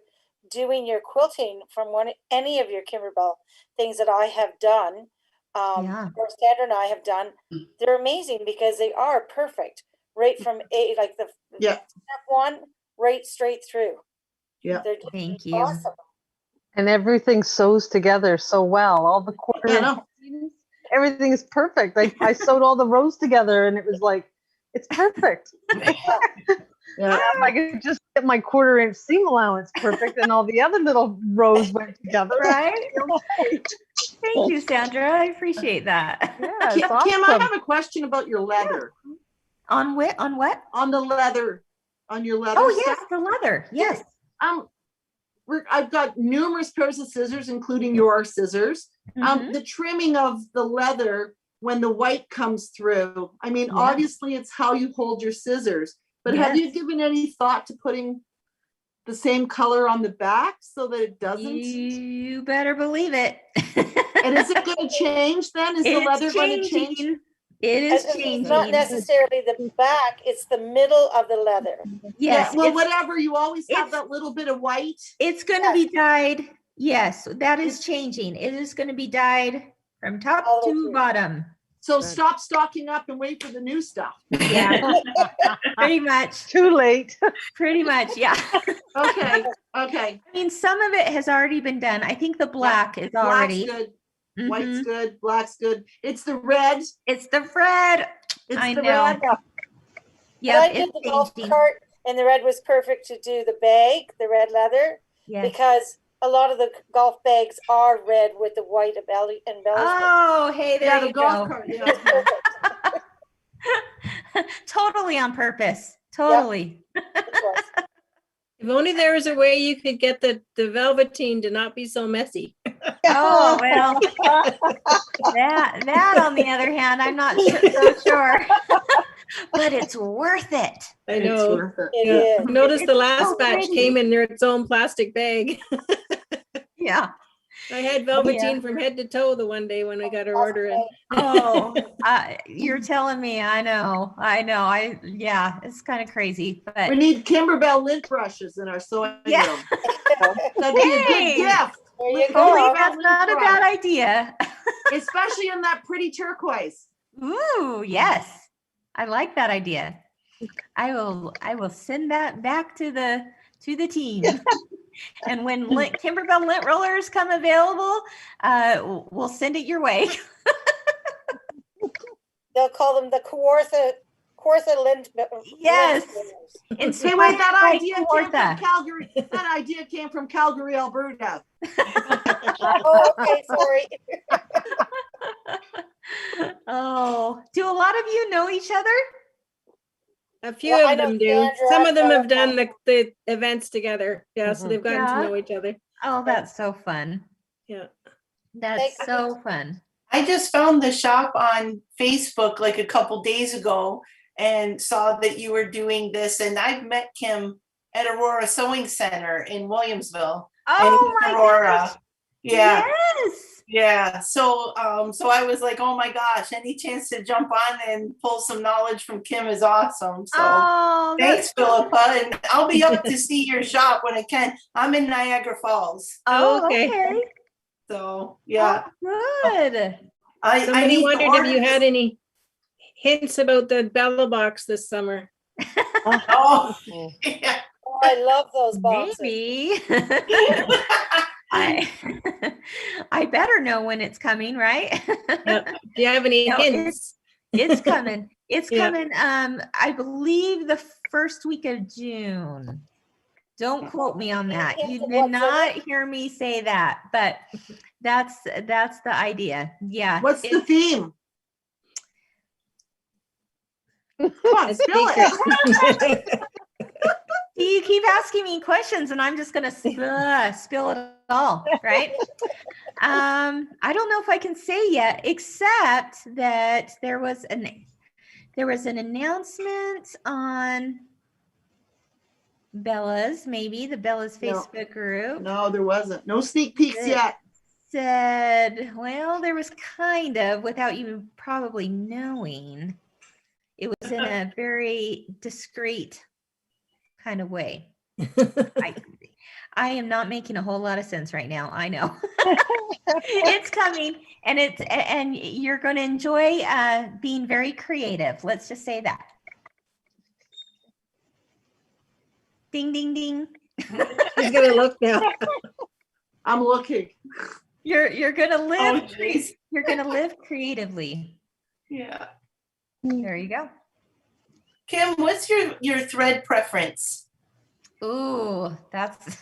doing your quilting from any of your Kimberbell things that I have done, Yeah. or Sandra and I have done. They're amazing because they are perfect, right from like the step one, right straight through. Yeah. They're just Thank you. awesome. And everything sews together so well. All the quarters, everything is perfect. I sewed all the rows together and it was like, it's perfect. Yeah. If I could just get my 1/4-inch seam allowance perfect and all the other little rows went together. Right? Thank you, Sandra. I appreciate that. Yeah, it's Kim, awesome. I have a question about your leather. On what? On what? On the leather, on your leather. Oh, yes, stuff. the leather. Yes. I've got numerous pairs of scissors, including your scissors. Mhm. The trimming of the leather when the white comes through. I mean, Yeah. obviously it's how you hold your scissors, but have you Yes. given any thought to putting the same color on the back so that it doesn't? You better believe it. And is it going to change then? Is the leather going to change? It is It's changing. not necessarily the back, it's the middle of the leather. Yes. Yeah, well, it's- whatever. You always have it's- that little bit of white. It's going to be dyed. Yes, that is changing. It is going to be dyed from top All the way to through. bottom. So stop stocking up and wait for the new stuff. Yeah, pretty much. Too late. Pretty much. Yeah. Okay. I mean, some of it has already been done. I think the black is already. Black's good. Mhm. White's good. Black's good. It's the red. It's the red. It's I the know. red. But Yeah, I did the golf cart and the red was perfect to do the bag, the red leather, Yes. because a lot of the golf bags are red with the white embellishment. Oh, hey, there Yeah, the you golf go. cart. Yeah. Totally on purpose. Totally. If only there was a way you could get the velveteen to not be so messy. Oh, well, that on the other hand, I'm not so sure, but it's worth it. I It's know. worth it. It Yeah. is. Notice the It's last so batch pretty. came in its own plastic bag. Yeah. I had velveteen from head to toe the one day when we got our order in. Oh, you're telling me. I know. Yeah, it's kind of crazy, but We need Kimberbell lint brushes in our sewing Yeah. room. That'd be a Hey. good gift. There you Colleen, go. that's not a bad idea. Especially in that pretty turquoise. Ooh, yes. I like that idea. I will send that back to the team. And when Kimberbell lint rollers come available, we'll send it your way. They'll call them the Kawartha lint. Yes. Hey, Inspired wait, that by idea came Kawartha. from Calgary. That idea came from Calgary, Alberta. Oh, okay, sorry. Oh, do a lot of you know each other? A few Yeah, I of know them do. Sandra, Some of them have Sarah. done the events together. Yeah, so Mhm. they've gotten Yeah. to know each other. Oh, that's so fun. Yeah. That's so fun. I just found the shop on Facebook like a couple days ago and saw that you were doing this. And I've met Kim at Aurora Sewing Center in Williamsville. Oh and my Aurora. gosh. Yeah. Yes. Yeah, so I was like, oh my gosh, any chance to jump on and pull some knowledge from Kim is awesome. So Oh, thanks, Philippa, and I'll be up to see your shop when I can. I'm in Niagara Falls, Oh, Okay. okay. so yeah. Oh, good. I Somebody need to wondered if you order had this. any hints about the Bella box this summer. Oh, yeah. Oh, I love those boxes. Maybe. I I better know when it's coming, right? Yep. Do you have any No, hints? it's coming. It's Yeah. coming. I believe the first week of June. Don't quote me on that. You did What's in not it? hear me say that, but that's the idea. Yeah. What's the theme? Come on, A spill it. secret. You keep asking me questions and I'm just going to spill it all, right? I don't know if I can say yet, except that there was an announcement on Bella's, maybe the Bella's No. Facebook group. No, there wasn't. No sneak peeks Good. yet. Said, well, there was kind of, without you probably knowing, it was in a very discreet kind of way. I am not making a whole lot of sense right now. I know. It's coming, and you're going to enjoy being very creative. Let's just say that. Ding, ding, ding. She's gonna look now. I'm looking. You're going to live. Oh, geez. You're going to live creatively. Yeah. There you go. Kim, what's your thread preference? Ooh, that's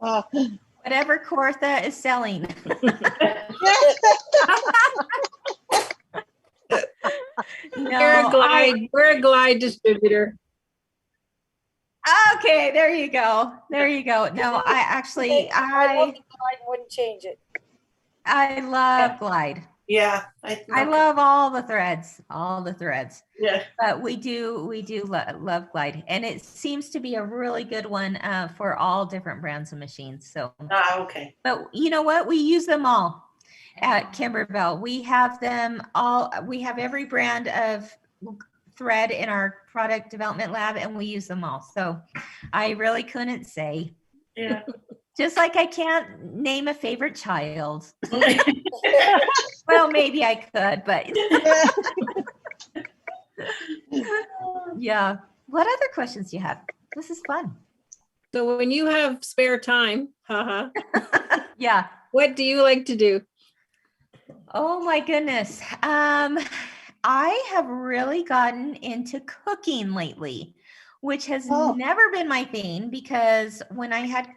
Oh, whatever Kawartha is selling. No, We're a glide distributor. okay, there you go. There you go. No, I actually, I wouldn't change it. I love Glide. Yeah. I love all the threads, Yeah. but we do love Glide, and it seems to be a really good one for all different brands of machines. So, Okay. but you know what? We use them all at Kimberbell. We have them all. We have every brand of thread in our product development lab, and we use them all. So I really couldn't say. Yeah. Just like I can't name a favorite child. Well, maybe I could, but yeah. What other questions do you have? This is fun. So when you have spare time, haha, Yeah. what do you like to do? Oh my goodness. I have really gotten into cooking lately, which has Oh. never been my thing, because when I had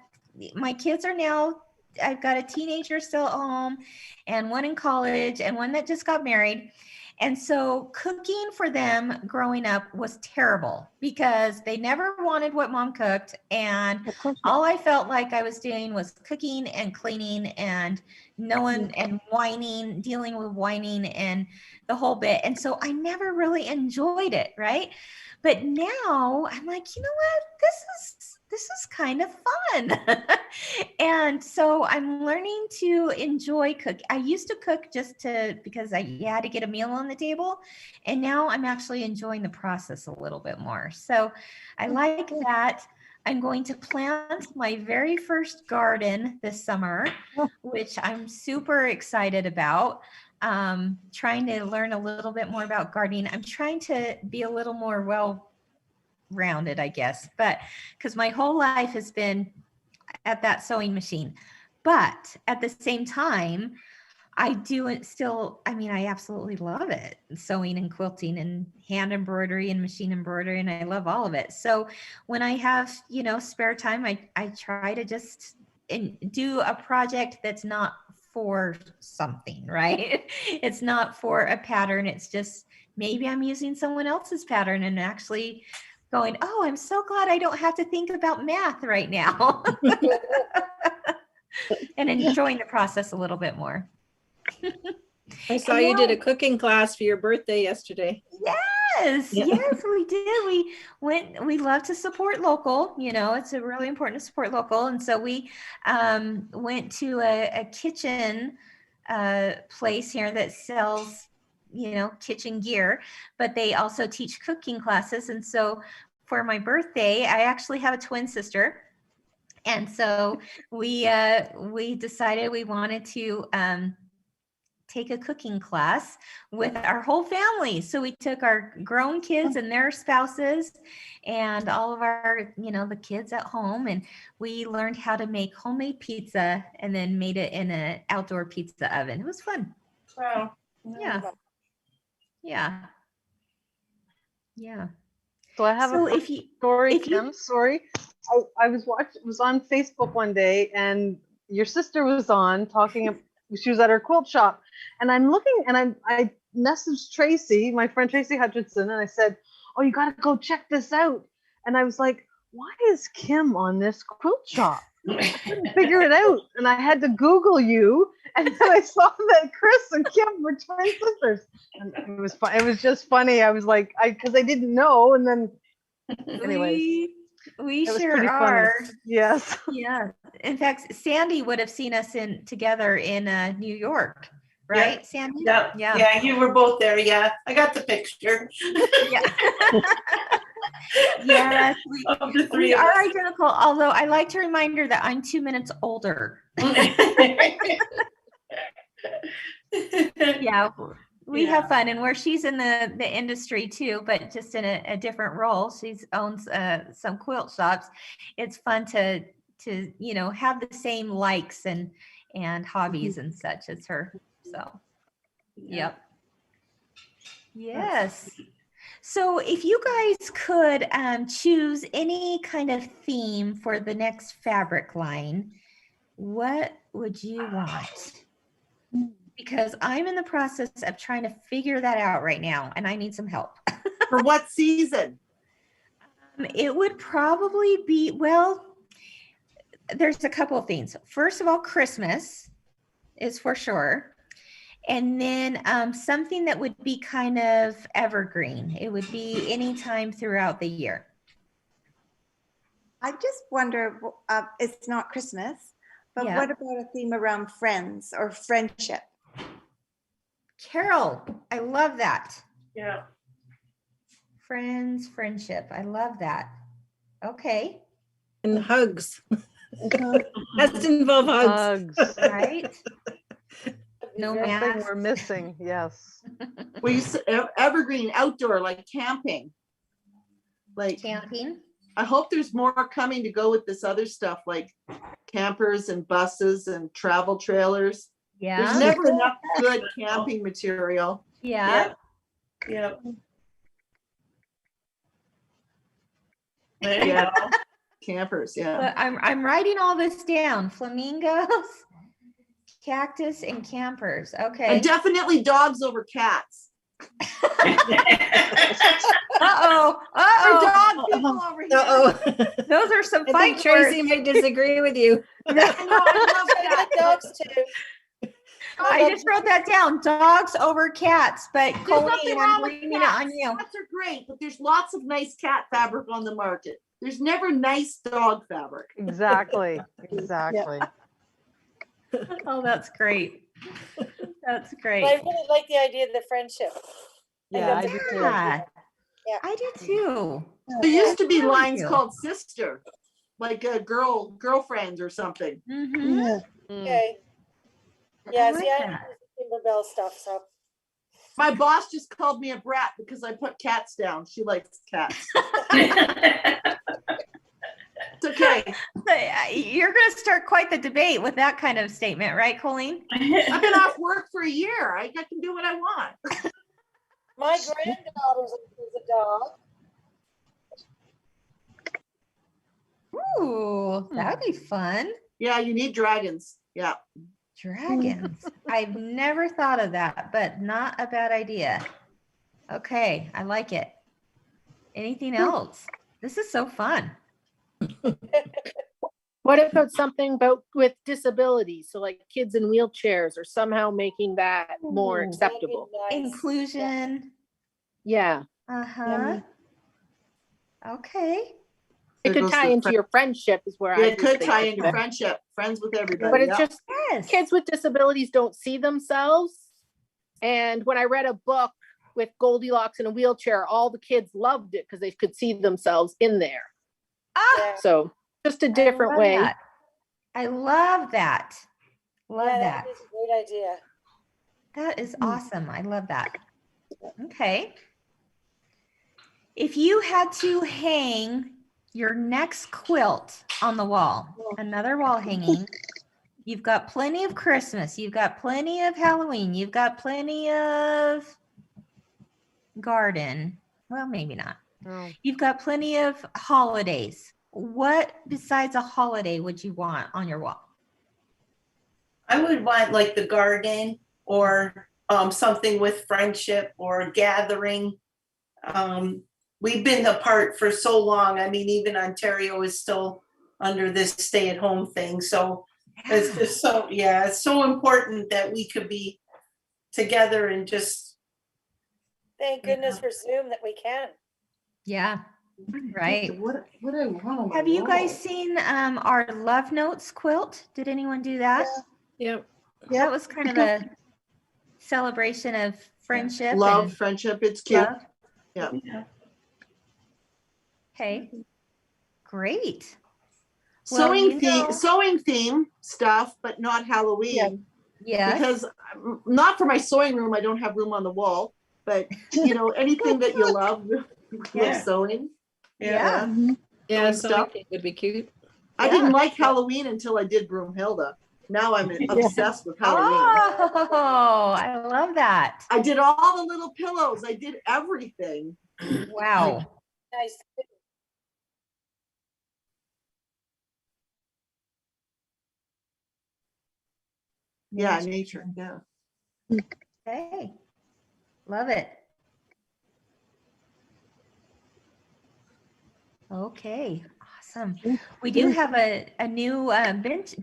my kids are now, I've got a teenager still at home and one in college and one that just got married. And so cooking for them growing up was terrible because they never wanted what mom cooked. And all I felt like I was doing was cooking and cleaning and and whining, dealing with whining and the whole bit. And so I never really enjoyed it. Right. But now I'm like, you know what? This is kind of fun. And so I'm learning to enjoy cook. I used to cook just because you had to get a meal on the table. And now I'm actually enjoying the process a little bit more. So I like that. I'm going to plant my very first garden this summer, which I'm super excited about. Trying to learn a little bit more about gardening. I'm trying to be a little more well-rounded, I guess, but because my whole life has been at that sewing machine. But at the same time, I do it still. I mean, I absolutely love it. Sewing and quilting and hand embroidery and machine embroidery. And I love all of it. So when I have, spare time, I try to just do a project that's not for something, right? It's not for a pattern. It's just, maybe I'm using someone else's pattern and actually going, oh, I'm so glad I don't have to think about math right now. And enjoying the process a little bit more. I saw you did a cooking class for your birthday yesterday. Yes, Yeah. yes, we did. We love to support local, it's a really important to support local. And so we went to a kitchen place here that sells, kitchen gear, but they also teach cooking classes. And so for my birthday, I actually have a twin sister. And so we decided we wanted to take a cooking class with our whole family. So we took our grown kids and their spouses and all of our, the kids at home, and we learned how to make homemade pizza and then made it in an outdoor pizza oven. It was fun. Wow. Yeah. Yeah. Yeah. So I have So a if you, story, if you- Kim. Sorry, I was on Facebook one day, and your sister was on talking. She was at her quilt shop, and I'm looking, and I messaged Tracy, my friend Tracy Hutchinson, and I said, "Oh, you got to go check this out." And I was like, "Why is Kim on this quilt shop?" I couldn't figure it out, and I had to Google you, and then I saw that Chris and Kim were twin sisters, and it was fun. It was just funny. I was like, because I didn't know, and then anyways, we it was sure pretty funny. are. Yes. Yeah. In fact, Sandy would have seen us together in New York, right, Yep. Sandy? Yeah. Yeah. Yeah, you were both there. Yeah, I got the picture. Yeah. Yes, Of the we three of are us. identical. Although I like to remind her that I'm 2 minutes older. Yeah, we have fun, and where she's in the industry too, but just in a different role. She owns some quilt shops. It's fun to have the same likes and hobbies and such as her. So, yep. Yes. So if you guys could choose any kind of theme for the next fabric line, what would you want? Because I'm in the process of trying to figure that out right now, and I need some help. For what season? It would probably be, well, there's a couple of things. First of all, Christmas is for sure. And then something that would be kind of evergreen. It would be any time throughout the year. I just wonder, it's not Christmas, but Yeah. what about a theme around friends or friendship? Carol, I love that. Yeah. Friends, friendship. I love that. Okay. And hugs. Has to involve hugs. Hugs. Right. No One thing mask. we're missing. Yes. We used to, evergreen outdoor, like camping. Like, Camping. I hope there's more coming to go with this other stuff, like campers and buses and travel trailers. Yeah. There's never enough good camping material. Yeah. Yeah. There you Yeah. go. Campers, yeah. But I'm writing all this down. Flamingos, cactus, and campers. Okay. And definitely dogs over cats. Uh-oh. Or Uh-oh. dog people over here. Uh-oh. Those are some I fight think Tracy words. might disagree with you. I know, I love I got cats. dogs too. I just wrote that down. Dogs over cats. But There's Colleen, nothing I'm wrong with blaming it on cats. you. Cats are great, but there's lots of nice cat fabric on the market. There's never nice dog fabric. Exactly. Exactly. Oh, that's great. That's great. But I really like the idea of the friendship. Yeah, I do too. Yeah. Yeah. I do too. There used to be Thank lines you. called sister, like a girlfriends or something. Mhm. Mm. Okay. I Yeah, like see, I that. use Kimberbell stuff, so. My boss just called me a brat because I put cats down. She likes cats. It's okay. You're going to start quite the debate with that kind of statement, right, Colleen? I've been off work for a year. I can do what I want. My granddaughter's is a dog. Ooh, that would be fun. Yeah, you need dragons. Yeah. Dragons. I've never thought of that, but not a bad idea. Okay, I like it. Anything else? This is so fun. What about something about with disabilities? So like kids in wheelchairs or somehow making that more Ooh. acceptable. That'd be nice. Inclusion. Yeah. Uh-huh. Okay. It There could goes tie the into friend- your friendship is where Yeah, I it could was tie thinking. into friendship, friends with everybody. But it's yeah. just Yes. kids with disabilities don't see themselves. And when I read a book with Goldilocks in a wheelchair, all the kids loved it because they could see themselves in there. Ah, Yeah. So just a different I love way. that. I love that. Love Yeah, that. that is a great idea. That is awesome. I love that. Okay. If you had to hang your next quilt on the wall, another wall hanging, you've got plenty of Christmas, you've got plenty of Halloween, you've got plenty of garden. Well, maybe not. Oh. You've got plenty of holidays. What besides a holiday would you want on your wall? I would want like the garden or something with friendship or gathering. We've been apart for so long. I mean, even Ontario is still under this stay-at-home thing. So it's just so, yeah, it's so important that we could be together and just. Thank goodness for Zoom that we can. Yeah, right. What I want on my Have you guys wall? seen our Love Notes quilt? Did anyone do that? Yep. That was kind of a celebration of friendship. Love, and friendship, it's cute. love. Yeah. Okay, great. Well, Sewing theme stuff, but not Halloween. Yes. Because not for my sewing room, I don't have room on the wall, but you know, anything that you love with Yeah. sewing. Yeah. Yeah, Sewing so stuff. would be cute. I didn't like Halloween until I did Broomhilda. Now I'm obsessed with Halloween. Oh, I love that. I did all the little pillows. I did everything. Wow. Nice. Yeah, nature. Yeah. Okay. Love it. Okay, awesome. We do have a new bench.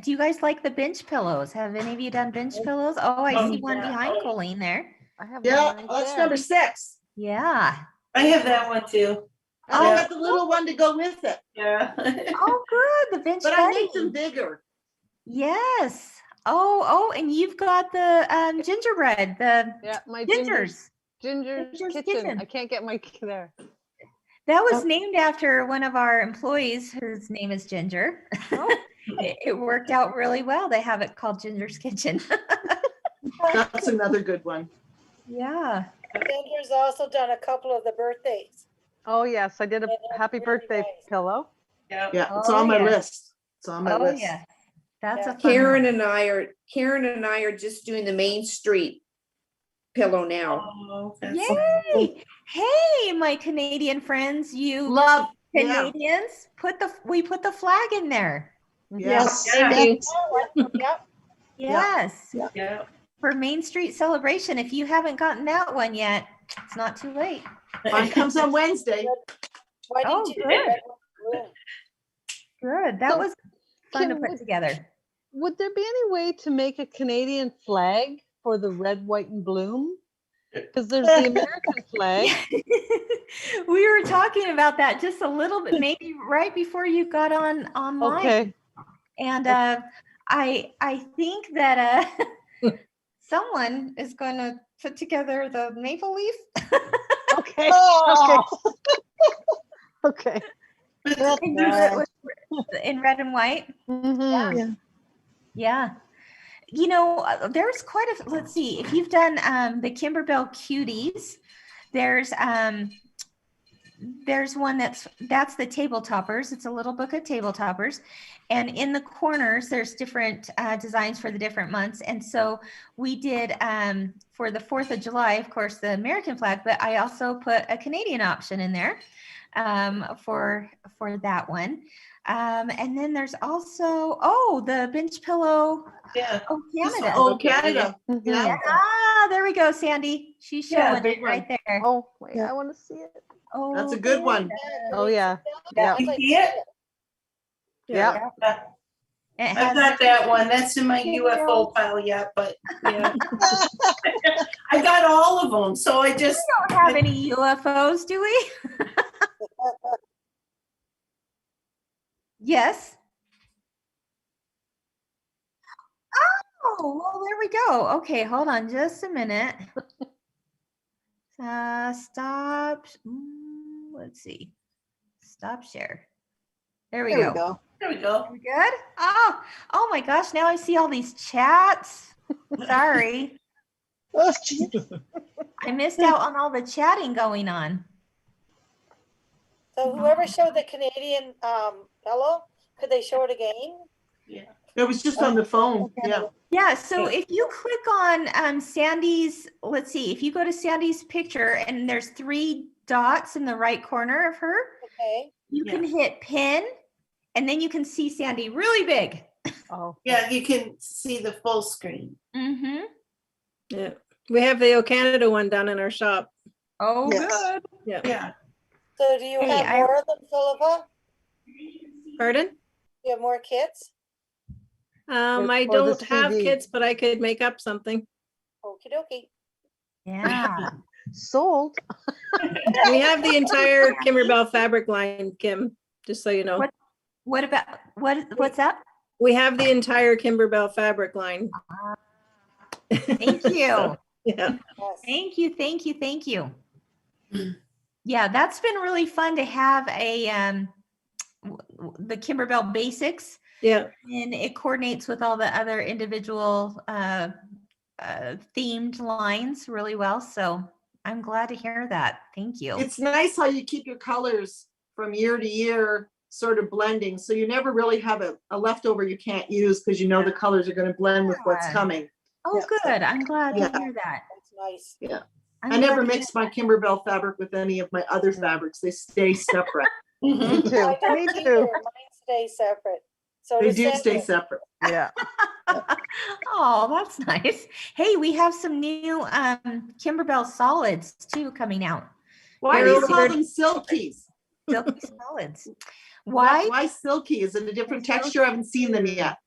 Do you guys like the bench pillows? Have any of you done bench pillows? Oh, I see one behind Colleen there. I have Yeah, one right that's there. number 6. Yeah. I have that one too. And I got the little one to go with it. Yeah. Oh, good. The bench But I buddy. make them bigger. Yes. Oh, and you've got the gingerbread, the Yeah, my gingers. Ginger's Ginger's kitchen. Kitchen. I can't get my there. That was named after one of our employees whose name is Ginger. It worked out really well. They have it called Ginger's Kitchen. That's another good one. Yeah. Ginger's also done a couple of the birthdays. Oh yes, I did a Yeah, that's happy really birthday nice. pillow. Yeah. Yeah, it's Oh, on my yeah. list. It's on my Oh, list. yeah. That's Yeah. a fun Karen one. and I are just doing the Main Street pillow now. Oh, that's Yay! Hey, my Canadian friends, you Love. Yeah. Canadians, we put the flag in there. Yes. Yep. Yes. yeah. For Main Street celebration. If you haven't gotten that one yet, it's not too late. Mine comes on Wednesday. Why Oh, didn't you good. do that room? Good. That So, was fun to Kim, put together. Would there be any way to make a Canadian flag for the red, white, and bloom? Because there's the American flag. We were talking about that just a little bit, maybe right before you got online. Okay. And I think that someone is going to put together the maple leaf. Okay. Okay. And use it in red and white. Mhm. Yeah. You know, there's quite a, let's see, if you've done the Kimberbell Cuties, there's one that's the table toppers. It's a little book of table toppers. And in the corners, there's different designs for the different months. And so we did for the 4th of July, of course, the American flag, but I also put a Canadian option in there for that one. And then there's also, the bench pillow. Yeah. Oh, Canada. Oh, Canada. Mhm. Yeah. There we go, Sandy. She's Yeah, showing big it right there. Oh, wait, I want to see it. Oh, That's a good one. Oh, yeah. Yeah, You like- see it? Yeah. It I've has, got that one. That's in my UFO pile yet, but Yeah. I got all of them. So I just, we don't have any UFOs, do we? Yes. Oh, well, there we go. Okay, hold on just a minute. Stop. Let's see. Stop share. There we There go. we go. there we go. We good? Oh my gosh, now I see all these chats. Sorry. Oh, Jesus. I missed out on all the chatting going on. So whoever showed the Canadian fellow, could they show it again? It was just on the phone. Yeah. Yeah, so if you click on Sandy's, let's see, if you go to Sandy's picture and there's 3 dots in the right corner of her, Okay. you can hit pin and then you can see Sandy really big. Oh. Yeah, you can see the full screen. Mm-hmm. Yeah. We have the O Canada one down in our shop. Oh, Yes. good. Yeah. Yeah. So do you Hey, have more of them, Philippa? Pardon? Do you have more kits? I for the don't have CD. kits, but I could make up something. Okie dokie. Yeah. Sold. We have the entire Kimberbell fabric line, Kim, just so you know. What about, what's up? We have the entire Kimberbell fabric line. Thank you. Yeah. Yes. Thank you, thank you, thank you. Yeah, that's been really fun to have a the Kimberbell basics, Yeah. and it coordinates with all the other individual themed lines really well. So I'm glad to hear that. Thank you. It's nice how you keep your colors from year to year sort of blending. So you never really have a leftover you can't use because you know the colors are going to blend with what's Yeah. coming. Oh, good. I'm glad Yeah. to hear that. That's nice. Yeah. I'm I never glad to mix my Kimberbell fabric with any of my other fabrics. They stay separate. Me Mhm. too. I don't Me either. too. Mine stay separate. So They does do stay Sandy. separate. Yeah. Oh, that's nice. Hey, we have some new Kimberbell solids too coming out. Why do They're you call ordered- them silkies? Silky solids. Why? Why silky? Is it a different texture? I haven't seen them yet.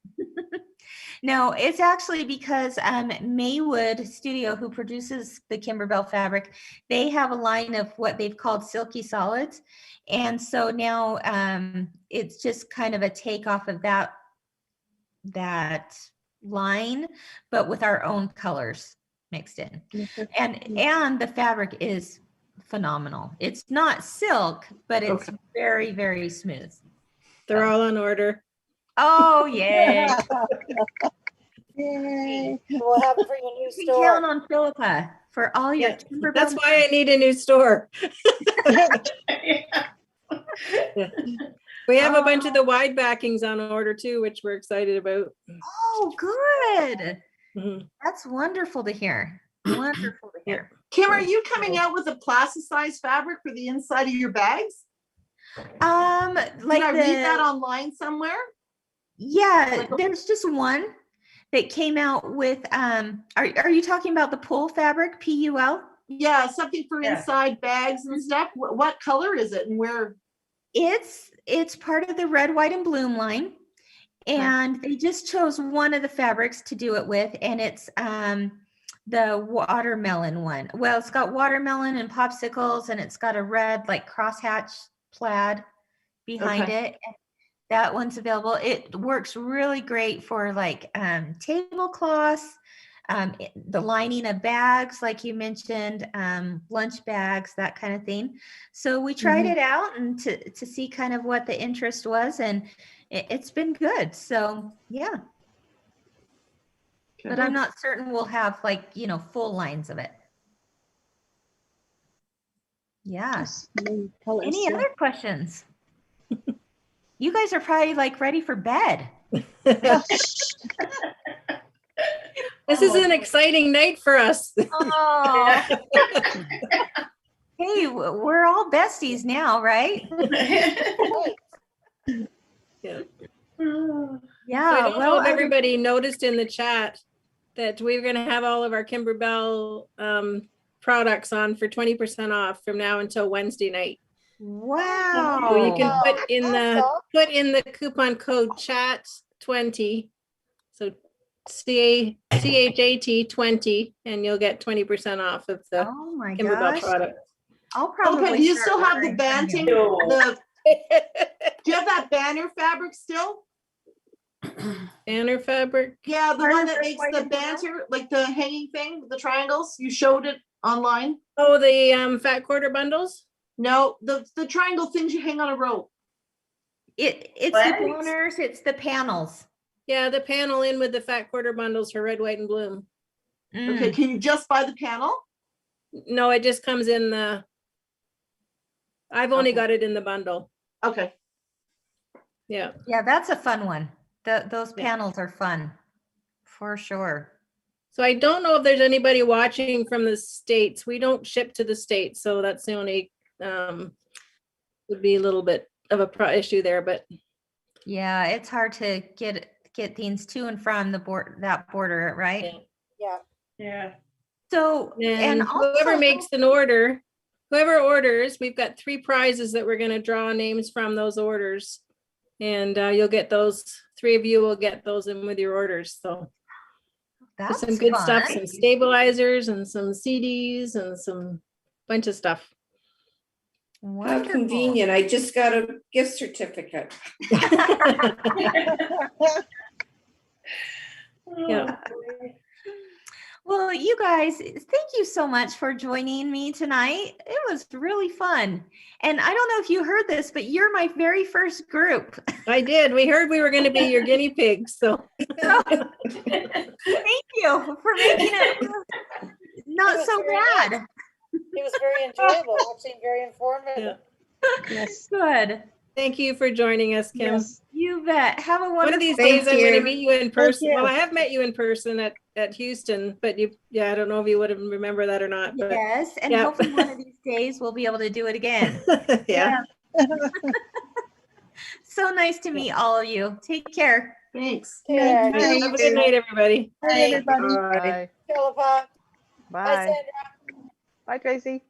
No, it's actually because Maywood Studio, who produces the Kimberbell fabric, they have a line of what they've called silky solids. And so now it's just kind of a takeoff of that line, but with our own colors mixed in. And the fabric is phenomenal. It's not silk, but it's Okay. very, very smooth. They're all on order. Oh, yeah. Yay. We'll have it for your new You can count store. on Philippa for all your Yeah, Kimberbell. That's why I need a new store. We have a bunch of the wide backings on order too, which we're excited about. Oh, good. Mhm. That's wonderful to hear. Wonderful to hear. Kim, are you coming out with a plasticized fabric for the inside of your bags? Like Did I read that the, online somewhere? yeah, there's just one that came out with, are you talking about the pull fabric, PUL? Yeah, something for Yeah. inside bags and stuff. What color is it and where? It's part of the red, white, and bloom line. And they just chose one of the fabrics to do it with, and it's the watermelon one. Well, it's got watermelon and popsicles, and it's got a red like crosshatch plaid behind it. That one's available. It works really great for like tablecloths, the lining of bags, like you mentioned, lunch bags, that kind of thing. So we tried it out and to see kind of what the interest was, and it's been good. So yeah, but I'm not certain we'll have like, you know, full lines of it. Yeah. Any other questions? You guys are probably like ready for bed. This is an exciting night for us. Oh. Hey, we're all besties now, right? Right. Yeah. Yeah. So I don't know well, if everybody noticed in the chat that we're going to have all of our Kimberbell products on for 20% off from now until Wednesday night. wow. So you can Wow. put in the Awesome. put in the coupon code chat 20. So CHAT 20, and you'll get 20% off of the Oh my Kimberbell gosh. product. I'll probably. Okay, do you start still have the ordering from banting? you. No. Do you have that banner fabric still? Banner fabric. Yeah, the Part one of that the makes white the and blue? banter, like the hanging thing, the triangles. You showed it online. Oh, the fat quarter bundles. No, the triangle things you hang on a rope. It's What? the banners, it's the panels. Yeah, the panel in with the fat quarter bundles for red, white, and bloom. Okay, Mm. can you just buy the panel? No, it just comes in the. I've only Okay. got it in the bundle. Okay. Yeah. Yeah, that's a fun one. Those Yeah. panels are fun, for sure. So I don't know if there's anybody watching from the States. We don't ship to the States, so that's the only would be a little bit of a issue there, but Yeah, it's hard to get things to and from the border, right? Yeah. Yeah. Yeah. So and also, whoever makes an order, whoever orders, we've got 3 prizes that we're going to draw names from those orders, and you'll get those. 3 of you will get those in with your orders. So there's that's some good stuff, fun. some stabilizers and some CDs and some bunch of stuff. How Wonderful. convenient. I just got a gift certificate. Yeah. Well, you guys, thank you so much for joining me tonight. It was really fun. And I don't know if you heard this, but you're my very first group. I did. We heard we were going to be your guinea pigs. So Thank you for making it not so bad. It was very enjoyable, actually very informative. Yes. Good. thank you for joining us, Kim. Yes. You bet. Have a wonderful One of these Thank days I'm going to you. meet you in person. you. Well, I have met you in person at Houston, but I don't know if you would remember that or not. But Yes, and yeah. hopefully one of these days we'll be able to do it again. yeah. So nice to meet all of you. Take care. Thanks. Yeah. Thank you. Have a good night, everybody. Bye. Bye. Philippa. Bye, Bye. Sandra. Bye, Tracy.